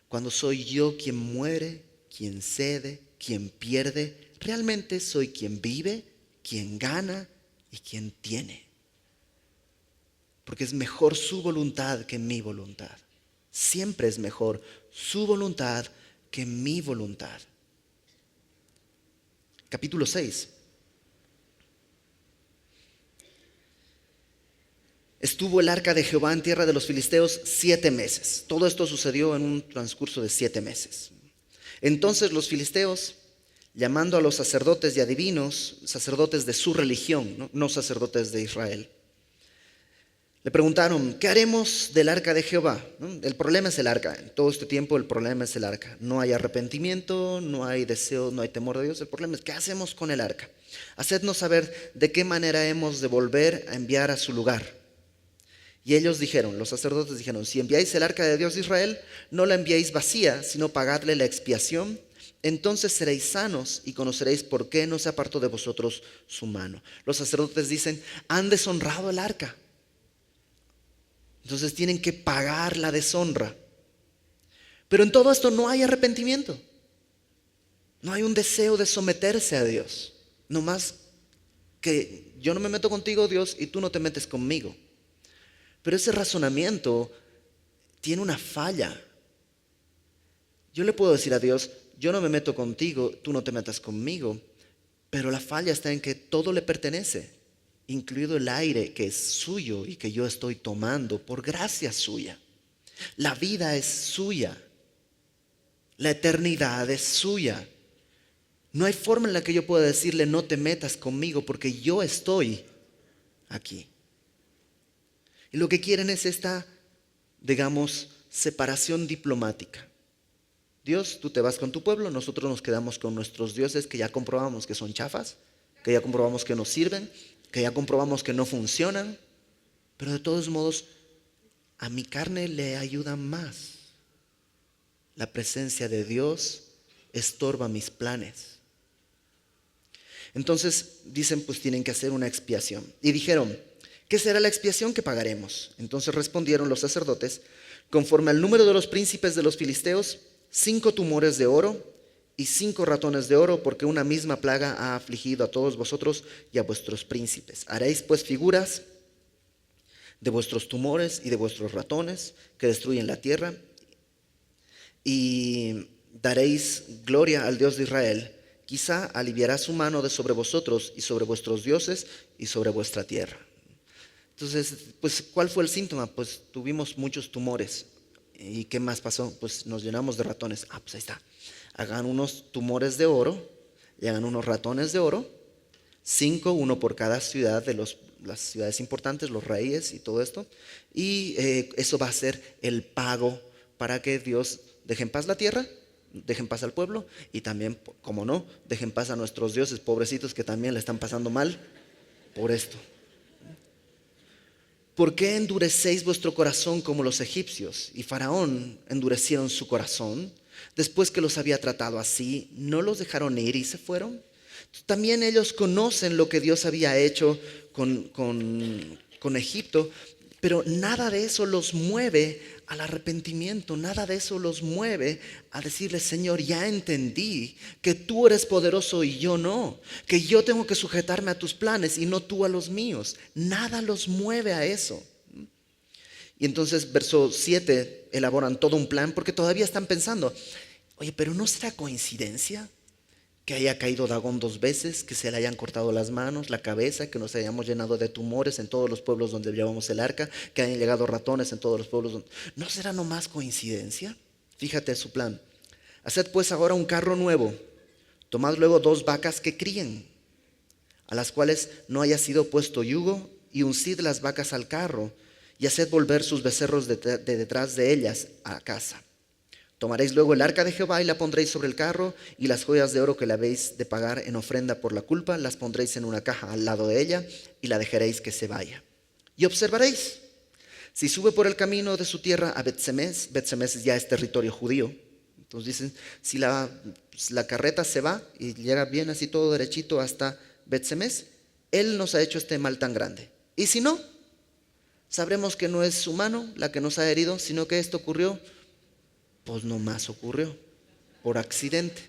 [SPEAKER 1] Cuando soy yo quien muere, quien cede, quien pierde, realmente soy quien vive, quien gana y quien tiene. Porque es mejor su voluntad que mi voluntad. Siempre es mejor su voluntad que mi voluntad. Capítulo 6. Estuvo el arca de Jehová en tierra de los filisteos 7 meses. Todo esto sucedió en un transcurso de 7 meses. Entonces los filisteos, llamando a los sacerdotes y adivinos, sacerdotes de su religión, no sacerdotes de Israel, le preguntaron, ¿qué haremos del arca de Jehová? El problema es el arca. En todo este tiempo el problema es el arca. No hay arrepentimiento, no hay deseo, no hay temor de Dios. El problema es, ¿qué hacemos con el arca? Hacednos saber de qué manera hemos de volver a enviar a su lugar. Y ellos dijeron, los sacerdotes dijeron, si enviáis el arca de Dios de Israel, no la enviéis vacía, sino pagadle la expiación. Entonces seréis sanos y conoceréis por qué no se apartó de vosotros su mano. Los sacerdotes dicen, han deshonrado el arca. Entonces tienen que pagar la deshonra. Pero en todo esto no hay arrepentimiento. No hay un deseo de someterse a Dios. No más que yo no me meto contigo, Dios, y tú no te metes conmigo. Pero ese razonamiento tiene una falla. Yo le puedo decir a Dios, yo no me meto contigo, tú no te metas conmigo. Pero la falla está en que todo le pertenece, incluido el aire que es suyo y que yo estoy tomando por gracia suya. La vida es suya. La eternidad es suya. No hay forma en la que yo pueda decirle no te metas conmigo porque yo estoy aquí. Y lo que quieren es esta, digamos, separación diplomática. Dios, tú te vas con tu pueblo, nosotros nos quedamos con nuestros dioses que ya comprobamos que son chafas, que ya comprobamos que no sirven, que ya comprobamos que no funcionan, pero de todos modos a mi carne le ayuda más. La presencia de Dios estorba mis planes. Entonces dicen, pues tienen que hacer una expiación. Y dijeron, ¿qué será la expiación que pagaremos? Entonces respondieron los sacerdotes, conforme al número de los príncipes de los filisteos, 5 tumores de oro y 5 ratones de oro, porque una misma plaga ha afligido a todos vosotros y a vuestros príncipes. Haréis pues figuras de vuestros tumores y de vuestros ratones que destruyen la tierra, y daréis gloria al Dios de Israel. Quizá aliviará su mano de sobre vosotros y sobre vuestros dioses y sobre vuestra tierra. Entonces, pues, ¿cuál fue el síntoma? Pues tuvimos muchos tumores. ¿Y qué más pasó? Pues nos llenamos de ratones. Pues ahí está. Hagan unos tumores de oro y hagan unos ratones de oro. 5, uno por cada ciudad de las ciudades importantes, los reyes y todo esto. Y eso va a ser el pago para que Dios deje en paz la tierra, deje en paz al pueblo y también, como no, deje en paz a nuestros dioses pobrecitos que también le están pasando mal por esto. ¿Por qué endurecéis vuestro corazón como los egipcios? Y Faraón endurecieron su corazón. Después que los había tratado así, ¿no los dejaron ir y se fueron? También ellos conocen lo que Dios había hecho con Egipto, pero nada de eso los mueve al arrepentimiento, nada de eso los mueve a decirle, Señor, ya entendí que tú eres poderoso y yo no, que yo tengo que sujetarme a tus planes y no tú a los míos. Nada los mueve a eso. Y entonces verso 7 elaboran todo un plan porque todavía están pensando, oye, pero ¿no será coincidencia que haya caído Dagón 2 veces, que se le hayan cortado las manos, la cabeza, que nos hayamos llenado de tumores en todos los pueblos donde llevamos el arca, que hayan llegado ratones en todos los pueblos donde... ¿No será nomás coincidencia? Fíjate su plan. Haced pues ahora un carro nuevo, tomad luego 2 vacas que críen, a las cuales no haya sido puesto yugo, y uncid las vacas al carro, y haced volver sus becerros de detrás de ellas a casa. Tomaréis luego el arca de Jehová y la pondréis sobre el carro, y las joyas de oro que le habéis de pagar en ofrenda por la culpa las pondréis en una caja al lado de ella, y la dejaréis que se vaya. Y observaréis, si sube por el camino de su tierra a Bet-Semes ya es territorio judío. Entonces dicen, si la carreta se va y llega bien así todo derechito hasta Bet-Semes, Él nos ha hecho este mal tan grande. Y si no, sabremos que no es su mano la que nos ha herido, sino que esto ocurrió, pues nomás ocurrió, por accidente.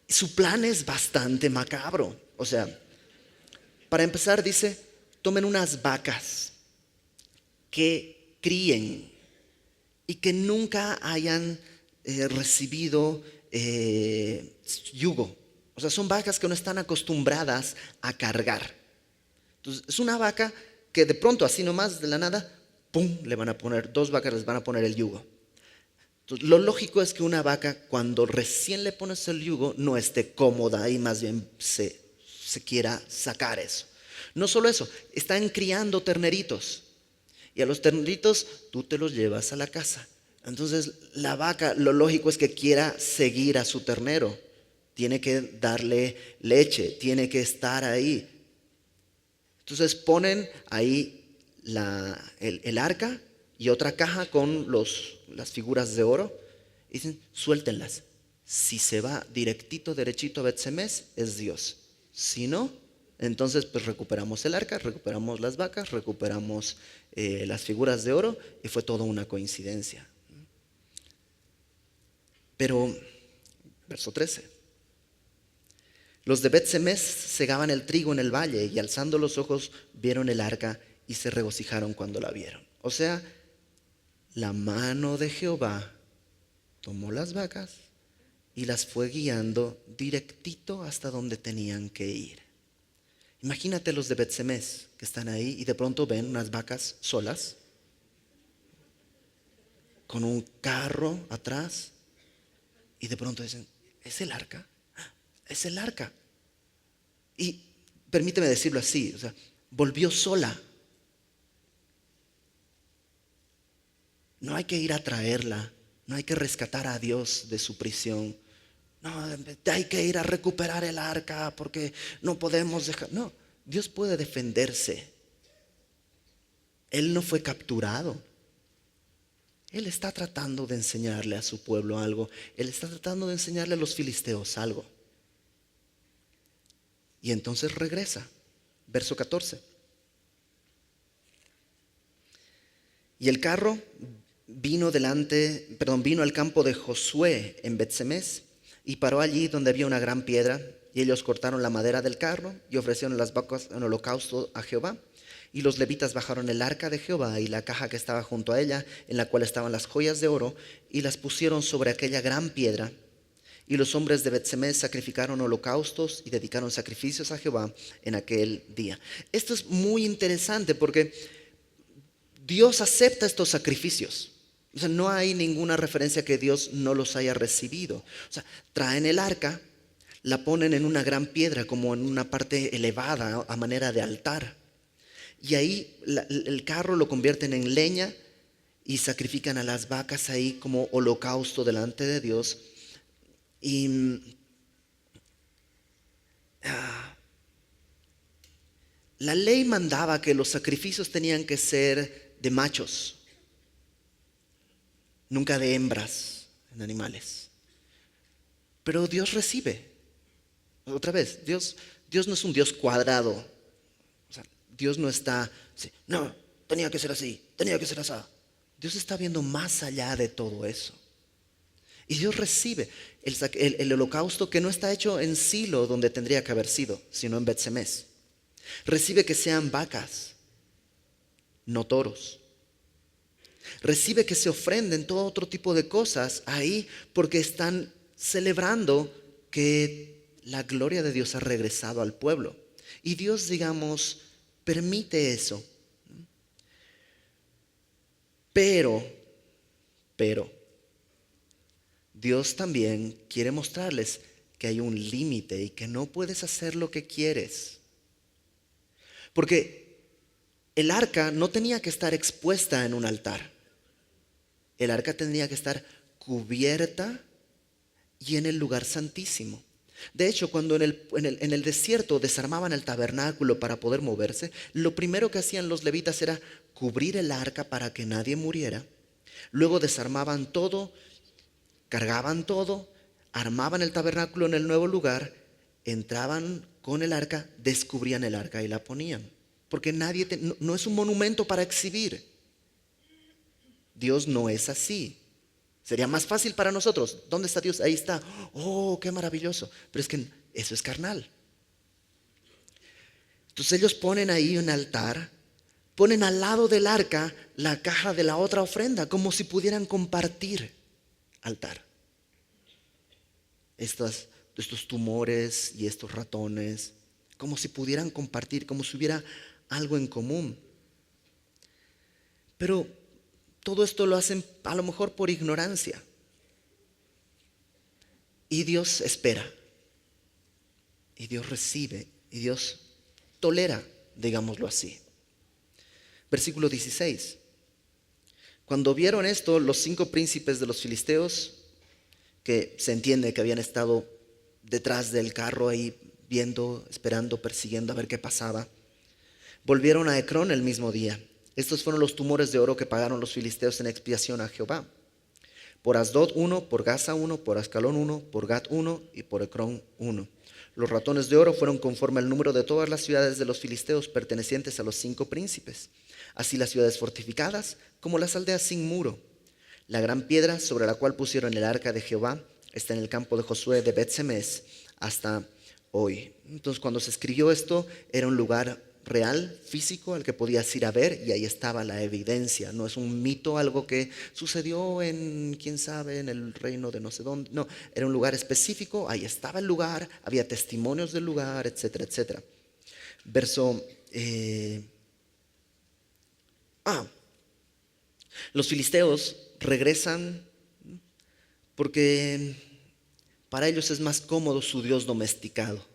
[SPEAKER 1] Su plan es bastante macabro. O sea, para empezar dice, tomen unas vacas que críen y que nunca hayan recibido yugo. O sea, son vacas que no están acostumbradas a cargar. Entonces, es una vaca que de pronto, así nomás de la nada, ¡pum!, le van a poner, 2 vacas les van a poner el yugo. Entonces, lo lógico es que una vaca, cuando recién le pones el yugo, no esté cómoda y más bien se quiera sacar eso. No solo eso, están criando terneritos. Y a los terneritos tú te los llevas a la casa. Entonces, la vaca, lo lógico es que quiera seguir a su ternero. Tiene que darle leche, tiene que estar ahí. Entonces ponen ahí el arca y otra caja con las figuras de oro. Y dicen, suéltenlas. Si se va directito, derechito a Bet-Semes, es Dios. Si no, entonces pues recuperamos el arca, recuperamos las vacas, recuperamos las figuras de oro, y fue toda una coincidencia. Pero, verso 13. Los de Bet-Semes segaban el trigo en el valle, y alzando los ojos vieron el arca y se regocijaron cuando la vieron. O sea, la mano de Jehová tomó las vacas y las fue guiando directito hasta donde tenían que ir. Imagínate los de Bet-Semes que están ahí y de pronto ven unas vacas solas con un carro atrás y de pronto dicen, ¿es el arca? Es el arca. Y permíteme decirlo así, o sea, volvió sola. No hay que ir a traerla, no hay que rescatar a Dios de su prisión. No, hay que ir a recuperar el arca porque no podemos dejar. No, Dios puede defenderse. Él no fue capturado. Él está tratando de enseñarle a su pueblo algo. Él está tratando de enseñarle a los filisteos algo. Y entonces regresa, verso 14. Y el carro vino al campo de Josué en Bet-Semes y paró allí donde había una gran piedra. Y ellos cortaron la madera del carro y ofrecieron las vacas en holocausto a Jehová. Y los levitas bajaron el arca de Jehová y la caja que estaba junto a ella, en la cual estaban las joyas de oro, y las pusieron sobre aquella gran piedra. Y los hombres de Bet-Semes sacrificaron holocaustos y dedicaron sacrificios a Jehová en aquel día. Esto es muy interesante porque Dios acepta estos sacrificios. O sea, no hay ninguna referencia que Dios no los haya recibido. O sea, traen el arca, la ponen en una gran piedra como en una parte elevada a manera de altar. Y ahí el carro lo convierten en leña y sacrifican a las vacas ahí como holocausto delante de Dios. Y la ley mandaba que los sacrificios tenían que ser de machos, nunca de hembras en animales. Pero Dios recibe. Otra vez, Dios no es un Dios cuadrado. O sea, Dios no está así, no, tenía que ser así, tenía que ser así. Dios está viendo más allá de todo eso. Y Dios recibe el holocausto que no está hecho en Silo, donde tendría que haber sido, sino en Bet-Semes. Recibe que sean vacas, no toros. Recibe que se ofrenden todo otro tipo de cosas ahí porque están celebrando que la gloria de Dios ha regresado al pueblo. Y Dios, digamos, permite eso. Pero, Dios también quiere mostrarles que hay un límite y que no puedes hacer lo que quieres. Porque el arca no tenía que estar expuesta en un altar. El arca tenía que estar cubierta y en el lugar santísimo. De hecho, cuando en el desierto desarmaban el tabernáculo para poder moverse, lo primero que hacían los levitas era cubrir el arca para que nadie muriera. Luego desarmaban todo, cargaban todo, armaban el tabernáculo en el nuevo lugar, entraban con el arca, descubrían el arca y la ponían. Porque no es un monumento para exhibir. Dios no es así. Sería más fácil para nosotros. ¿Dónde está Dios? Ahí está. Oh, qué maravilloso. Pero es que eso es carnal. Entonces ellos ponen ahí un altar, ponen al lado del arca la caja de la otra ofrenda, como si pudieran compartir altar. Estos tumores y estos ratones, como si pudieran compartir, como si hubiera algo en común. Pero todo esto lo hacen a lo mejor por ignorancia. Y Dios espera. Y Dios recibe. Y Dios tolera, digámoslo así. Versículo 16. Cuando vieron esto, los 5 príncipes de los filisteos, que se entiende que habían estado detrás del carro ahí, viendo, esperando, persiguiendo a ver qué pasaba, volvieron a Ecrón el mismo día. Estos fueron los tumores de oro que pagaron los filisteos en expiación a Jehová. Por Asdod 1, por Gaza 1, por Ascalón 1, por Gat 1 y por Ecrón 1. Los ratones de oro fueron conforme al número de todas las ciudades de los filisteos pertenecientes a los 5 príncipes, así las ciudades fortificadas como las aldeas sin muro. La gran piedra sobre la cual pusieron el arca de Jehová está en el campo de Josué de Bet-Semes hasta hoy. Entonces, cuando se escribió esto, era un lugar real, físico, al que podías ir a ver, y ahí estaba la evidencia. No es un mito, algo que sucedió en, quién sabe, en el reino de no sé dónde. No, era un lugar específico, ahí estaba el lugar, había testimonios del lugar, etcétera, etcétera. Los filisteos regresan porque para ellos es más cómodo su Dios domesticado.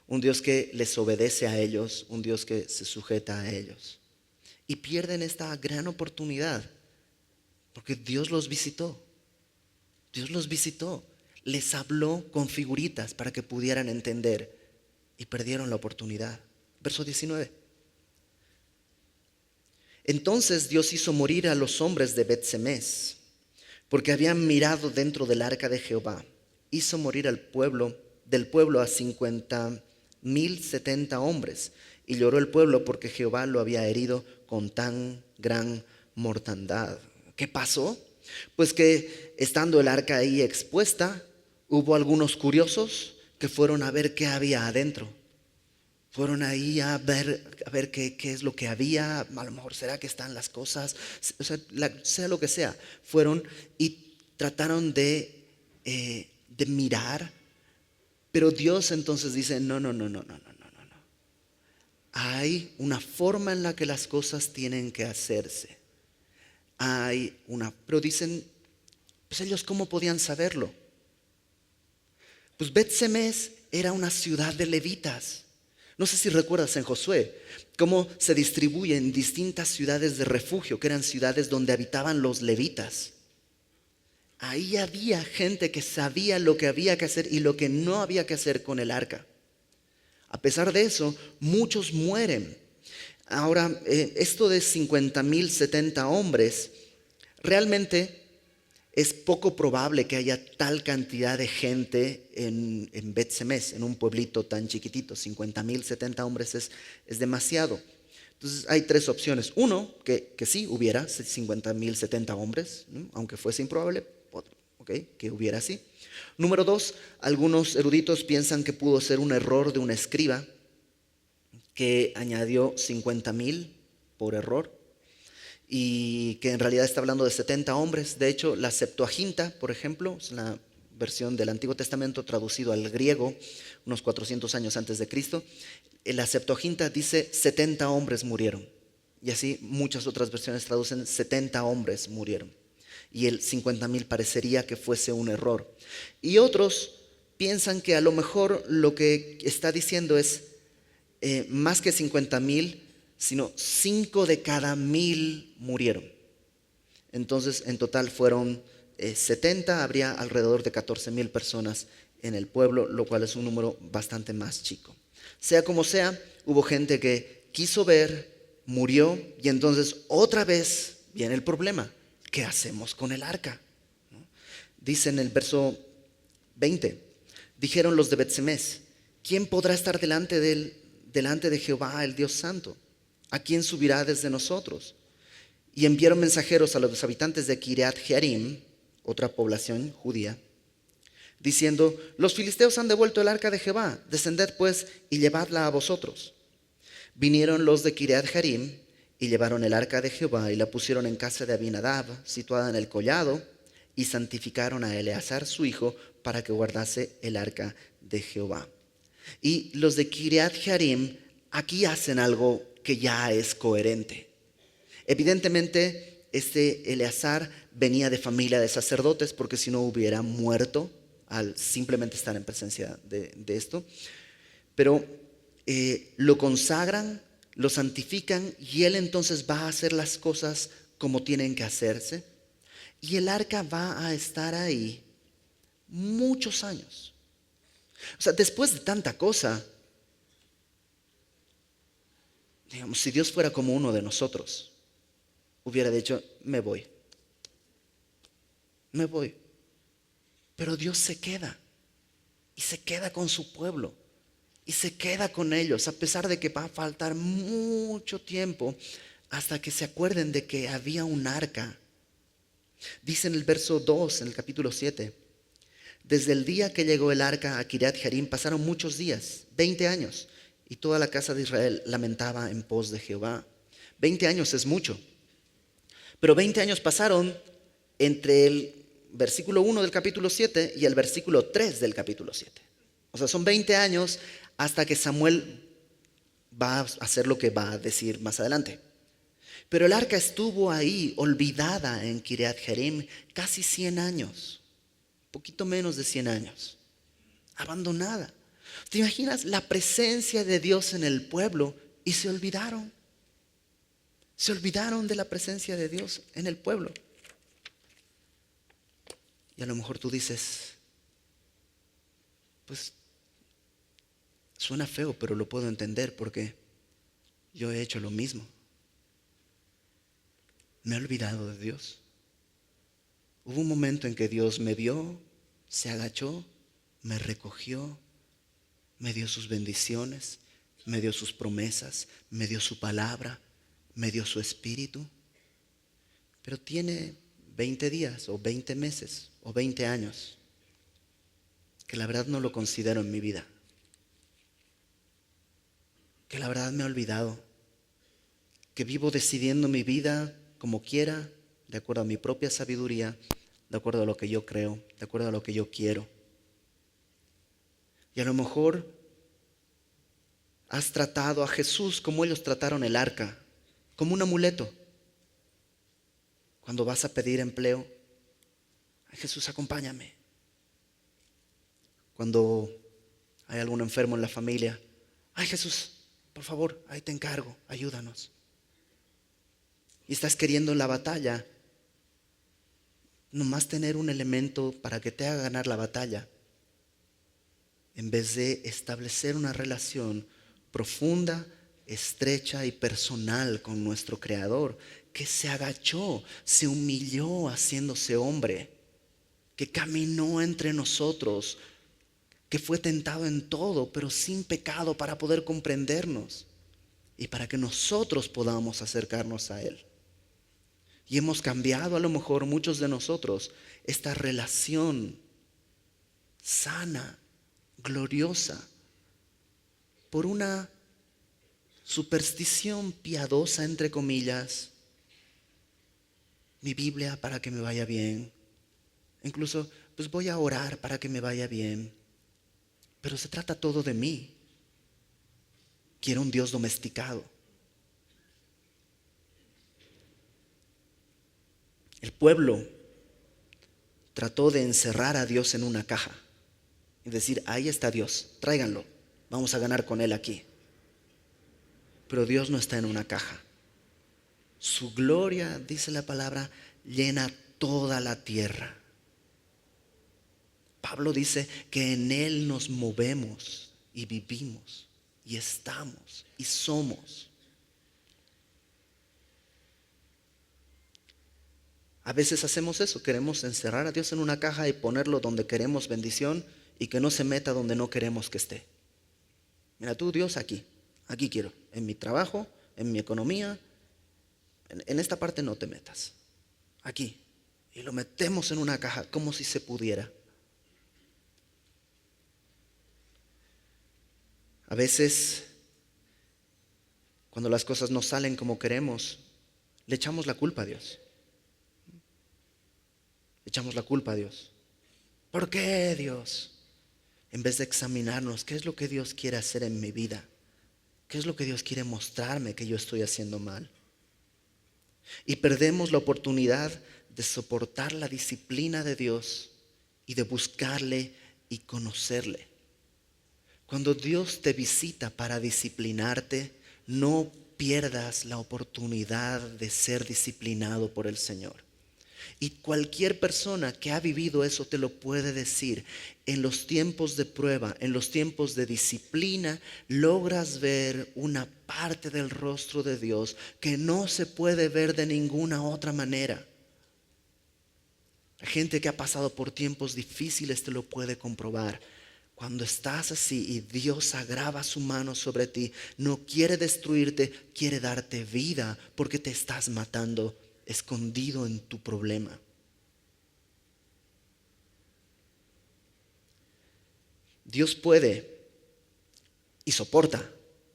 [SPEAKER 1] Un Dios que les obedece a ellos, un Dios que se sujeta a ellos. Y pierden esta gran oportunidad porque Dios los visitó. Dios los visitó. Les habló con figuritas para que pudieran entender y perdieron la oportunidad. Verso 19. Entonces Dios hizo morir a los hombres de Bet-Semes, porque habían mirado dentro del arca de Jehová. Hizo morir del pueblo a 50,070 hombres. Y lloró el pueblo porque Jehová lo había herido con tan gran mortandad. ¿Qué pasó? Pues que estando el arca ahí expuesta, hubo algunos curiosos que fueron a ver qué había adentro. Fueron ahí a ver qué es lo que había. A lo mejor será que están las cosas, o sea, sea lo que sea. Fueron y trataron de mirar. Pero Dios entonces dice, no. Hay una forma en la que las cosas tienen que hacerse. Pero dicen, pues ellos ¿cómo podían saberlo? Pues Bet-Semes era una ciudad de levitas. No sé si recuerdas en Josué cómo se distribuyen distintas ciudades de refugio, que eran ciudades donde habitaban los levitas. Ahí había gente que sabía lo que había que hacer y lo que no había que hacer con el arca. A pesar de eso, muchos mueren. Ahora, esto de 50,070 hombres, realmente es poco probable que haya tal cantidad de gente en Bet-Semes, en un pueblito tan chiquitito. 50,070 hombres es demasiado. Entonces hay 3 opciones. Uno, que sí hubiera 50,070 hombres, ¿no? Aunque fuese improbable, que hubiera así. Número 2, algunos eruditos piensan que pudo ser un error de un escriba que añadió 50,000 por error. y que en realidad está hablando de 70 hombres. De hecho, la Septuaginta, por ejemplo, es la versión del Antiguo Testamento traducido al griego unos 400 años antes de Cristo. En la Septuaginta dice 70 hombres murieron. Y así muchas otras versiones traducen 70 hombres murieron. Y el 50,000 parecería que fuese un error. Y otros piensan que a lo mejor lo que está diciendo es más que 50,000, sino 5 de cada 1,000 murieron. Entonces en total fueron 70, habría alrededor de 14,000 personas en el pueblo, lo cual es un número bastante más chico. Sea como sea, hubo gente que quiso ver, murió, y entonces otra vez viene el problema. ¿Qué hacemos con el arca? Dice en el verso 20, dijeron los de Bet-Semes, ¿quién podrá estar delante de Jehová, el Dios Santo? ¿A quién subirá desde nosotros? Y enviaron mensajeros a los habitantes de Kiriat Jearim, otra población judía, diciendo, los filisteos han devuelto el arca de Jehová, descended pues y llevadla a vosotros. Vinieron los de Kiriat Jearim y llevaron el arca de Jehová y la pusieron en casa de Abinadab, situada en el collado, y santificaron a Eleazar su hijo para que guardase el arca de Jehová. Y los de Kiriat Jearim aquí hacen algo que ya es coherente. Evidentemente, este Eleazar venía de familia de sacerdotes, porque si no hubiera muerto al simplemente estar en presencia de esto. Pero lo consagran, lo santifican, y él entonces va a hacer las cosas como tienen que hacerse. Y el arca va a estar ahí muchos años. O sea, después de tanta cosa, digamos, si Dios fuera como uno de nosotros, hubiera dicho, me voy. Pero Dios se queda, y se queda con su pueblo, y se queda con ellos, a pesar de que va a faltar mucho tiempo hasta que se acuerden de que había un arca. Dice en el verso 2, en el capítulo 7, desde el día que llegó el arca a Kiriat Jearim pasaron muchos días, 20 años, y toda la casa de Israel lamentaba en pos de Jehová. 20 años es mucho, pero 20 años pasaron entre el versículo 1 del capítulo 7 y el versículo 3 del capítulo 7. O sea, son 20 años hasta que Samuel va a hacer lo que va a decir más adelante. Pero el arca estuvo ahí, olvidada en Kiriat Jearim, casi 100 años, poquito menos de 100 años, abandonada. ¿Te imaginas la presencia de Dios en el pueblo y se olvidaron? Se olvidaron de la presencia de Dios en el pueblo. Y a lo mejor tú dices, pues suena feo, pero lo puedo entender porque yo he hecho lo mismo. Me he olvidado de Dios. Hubo un momento en que Dios me vio, se agachó, me recogió, me dio sus bendiciones, me dio sus promesas, me dio su palabra, me dio su espíritu. Pero tiene 20 días o 20 meses o 20 años que la verdad no lo considero en mi vida. Que la verdad me he olvidado. Que vivo decidiendo mi vida como quiera, de acuerdo a mi propia sabiduría, de acuerdo a lo que yo creo, de acuerdo a lo que yo quiero. Y a lo mejor has tratado a Jesús como ellos trataron el arca, como un amuleto. Cuando vas a pedir empleo, ay, Jesús, acompáñame. Cuando hay algún enfermo en la familia, ay, Jesús, por favor, ahí te encargo, ayúdanos. Y estás queriendo en la batalla nomás tener un elemento para que te haga ganar la batalla, en vez de establecer una relación profunda, estrecha y personal con nuestro Creador, que se agachó, se humilló haciéndose hombre, que caminó entre nosotros, que fue tentado en todo, pero sin pecado, para poder comprendernos y para que nosotros podamos acercarnos a Él. Y hemos cambiado, a lo mejor muchos de nosotros, esta relación sana, gloriosa, por una superstición piadosa, entre comillas, mi Biblia para que me vaya bien. Incluso, pues voy a orar para que me vaya bien. Pero se trata todo de mí. Quiero un Dios domesticado. El pueblo trató de encerrar a Dios en una caja y decir, ahí está Dios, tráiganlo, vamos a ganar con él aquí. Pero Dios no está en una caja. Su gloria, dice la palabra, llena toda la tierra. Pablo dice que en Él nos movemos y vivimos y estamos y somos. A veces hacemos eso, queremos encerrar a Dios en una caja y ponerlo donde queremos bendición y que no se meta donde no queremos que esté. Mira tú, Dios, aquí quiero, en mi trabajo, en mi economía, en esta parte no te metas, aquí. Y lo metemos en una caja como si se pudiera. A veces, cuando las cosas no salen como queremos, le echamos la culpa a Dios. Le echamos la culpa a Dios. ¿Por qué, Dios? En vez de examinarnos, ¿qué es lo que Dios quiere hacer en mi vida? ¿Qué es lo que Dios quiere mostrarme que yo estoy haciendo mal? Y perdemos la oportunidad de soportar la disciplina de Dios y de buscarle y conocerle. Cuando Dios te visita para disciplinarte, no pierdas la oportunidad de ser disciplinado por el Señor. Y cualquier persona que ha vivido eso te lo puede decir. En los tiempos de prueba, en los tiempos de disciplina, logras ver una parte del rostro de Dios que no se puede ver de ninguna otra manera. La gente que ha pasado por tiempos difíciles te lo puede comprobar. Cuando estás así y Dios agrava su mano sobre ti, no quiere destruirte, quiere darte vida porque te estás matando escondido en tu problema. Dios puede y soporta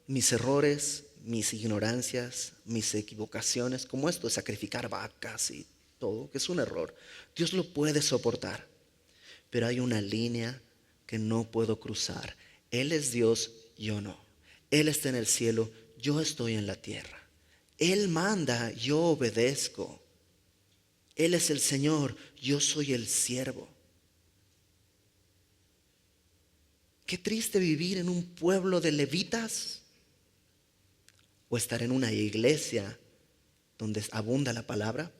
[SPEAKER 1] mis errores, mis ignorancias, mis equivocaciones, como esto de sacrificar vacas y todo, que es un error. Dios lo puede soportar, pero hay una línea que no puedo cruzar. Él es Dios, yo no. Él está en el cielo, yo estoy en la tierra. Él manda, yo obedezco. Él es el Señor, yo soy el siervo. Qué triste vivir en un pueblo de levitas o estar en una iglesia donde abunda la palabra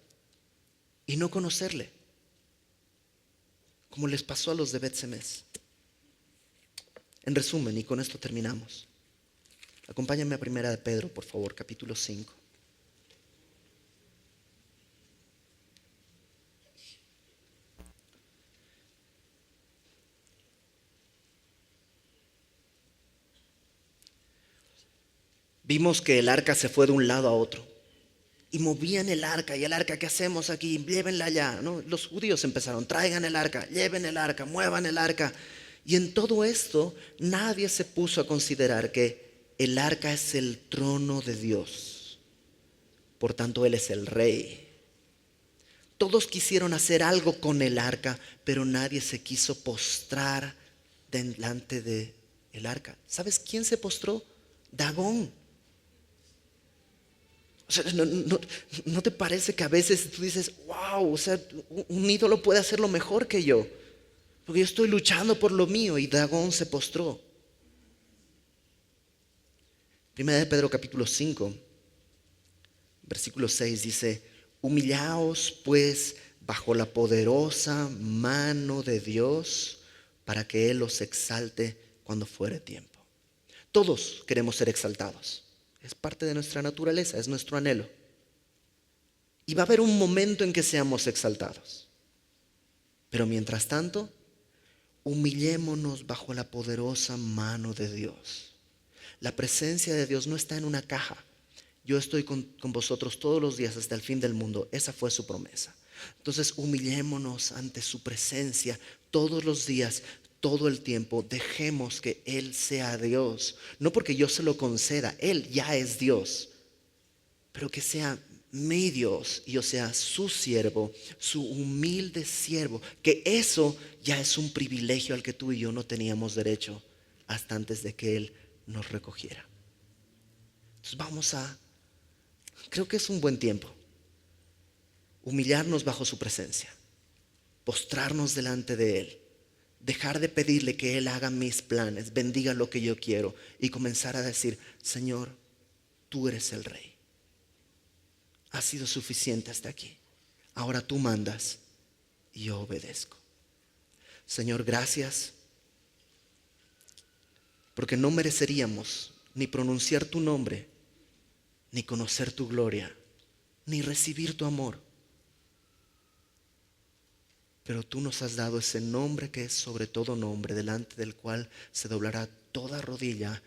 [SPEAKER 1] y no conocerle, como les pasó a los de Bet-Semes. En resumen, y con esto terminamos, acompáñame a 1 de Pedro, por favor, capítulo 5. Vimos que el arca se fue de un lado a otro y movían el arca. Y el arca, ¿qué hacemos aquí? Llévenla allá, ¿no? Los judíos empezaron, traigan el arca, lleven el arca, muevan el arca. Y en todo esto nadie se puso a considerar que el arca es el trono de Dios. Por tanto, Él es el rey. Todos quisieron hacer algo con el arca, pero nadie se quiso postrar delante del arca. ¿Sabes quién se postró? Dagón. O sea, ¿no te parece que a veces tú dices, wow, o sea, un ídolo puede hacerlo mejor que yo? Porque yo estoy luchando por lo mío y Dagón se postró. 1 de Pedro capítulo 5, versículo 6 dice, humillaos pues bajo la poderosa mano de Dios para que Él os exalte cuando fuere tiempo. Todos queremos ser exaltados. Es parte de nuestra naturaleza, es nuestro anhelo. Y va a haber un momento en que seamos exaltados. Pero mientras tanto, humillémonos bajo la poderosa mano de Dios. La presencia de Dios no está en una caja. Yo estoy con vosotros todos los días hasta el fin del mundo. Esa fue su promesa. Entonces humillémonos ante su presencia todos los días, todo el tiempo. Dejemos que Él sea Dios. No porque yo se lo conceda, Él ya es Dios. Pero que sea mi Dios, y yo sea su siervo, su humilde siervo, que eso ya es un privilegio al que tú y yo no teníamos derecho hasta antes de que Él nos recogiera. Entonces creo que es un buen tiempo, humillarnos bajo su presencia, postrarnos delante de Él, dejar de pedirle que Él haga mis planes, bendiga lo que yo quiero y comenzar a decir: Señor, tú eres el Rey. Ha sido suficiente hasta aquí. Ahora tú mandas y yo obedezco. Señor, gracias, porque no mereceríamos ni pronunciar tu nombre, ni conocer tu gloria, ni recibir tu amor. Pero tú nos has dado ese nombre que es sobre todo nombre, delante del cual se doblará toda rodilla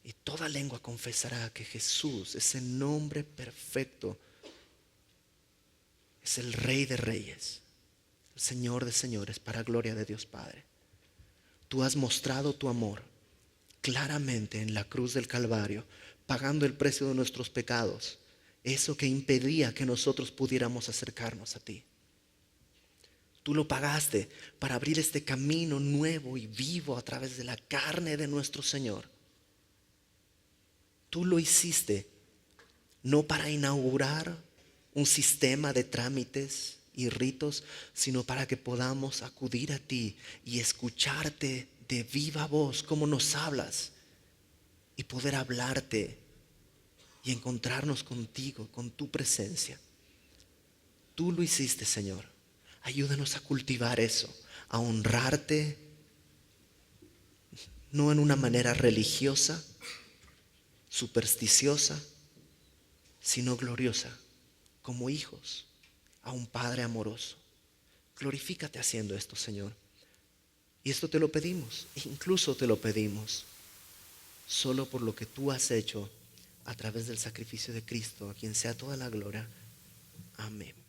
[SPEAKER 1] y toda lengua confesará que Jesús, ese nombre perfecto, es el Rey de Reyes, el Señor de Señores, para gloria de Dios Padre. Tú has mostrado tu amor claramente en la cruz del Calvario, pagando el precio de nuestros pecados, eso que impedía que nosotros pudiéramos acercarnos a ti. Tú lo pagaste para abrir este camino nuevo y vivo a través de la carne de nuestro Señor. Tú lo hiciste no para inaugurar un sistema de trámites y ritos, sino para que podamos acudir a ti y escucharte de viva voz como nos hablas, y poder hablarte y encontrarnos contigo, con tu presencia. Tú lo hiciste, Señor. Ayúdanos a cultivar eso, a honrarte, no en una manera religiosa, supersticiosa, sino gloriosa, como hijos a un Padre amoroso. Glorifícate haciendo esto, Señor. Y esto te lo pedimos, incluso te lo pedimos solo por lo que tú has hecho a través del sacrificio de Cristo, a quien sea toda la gloria. Amén.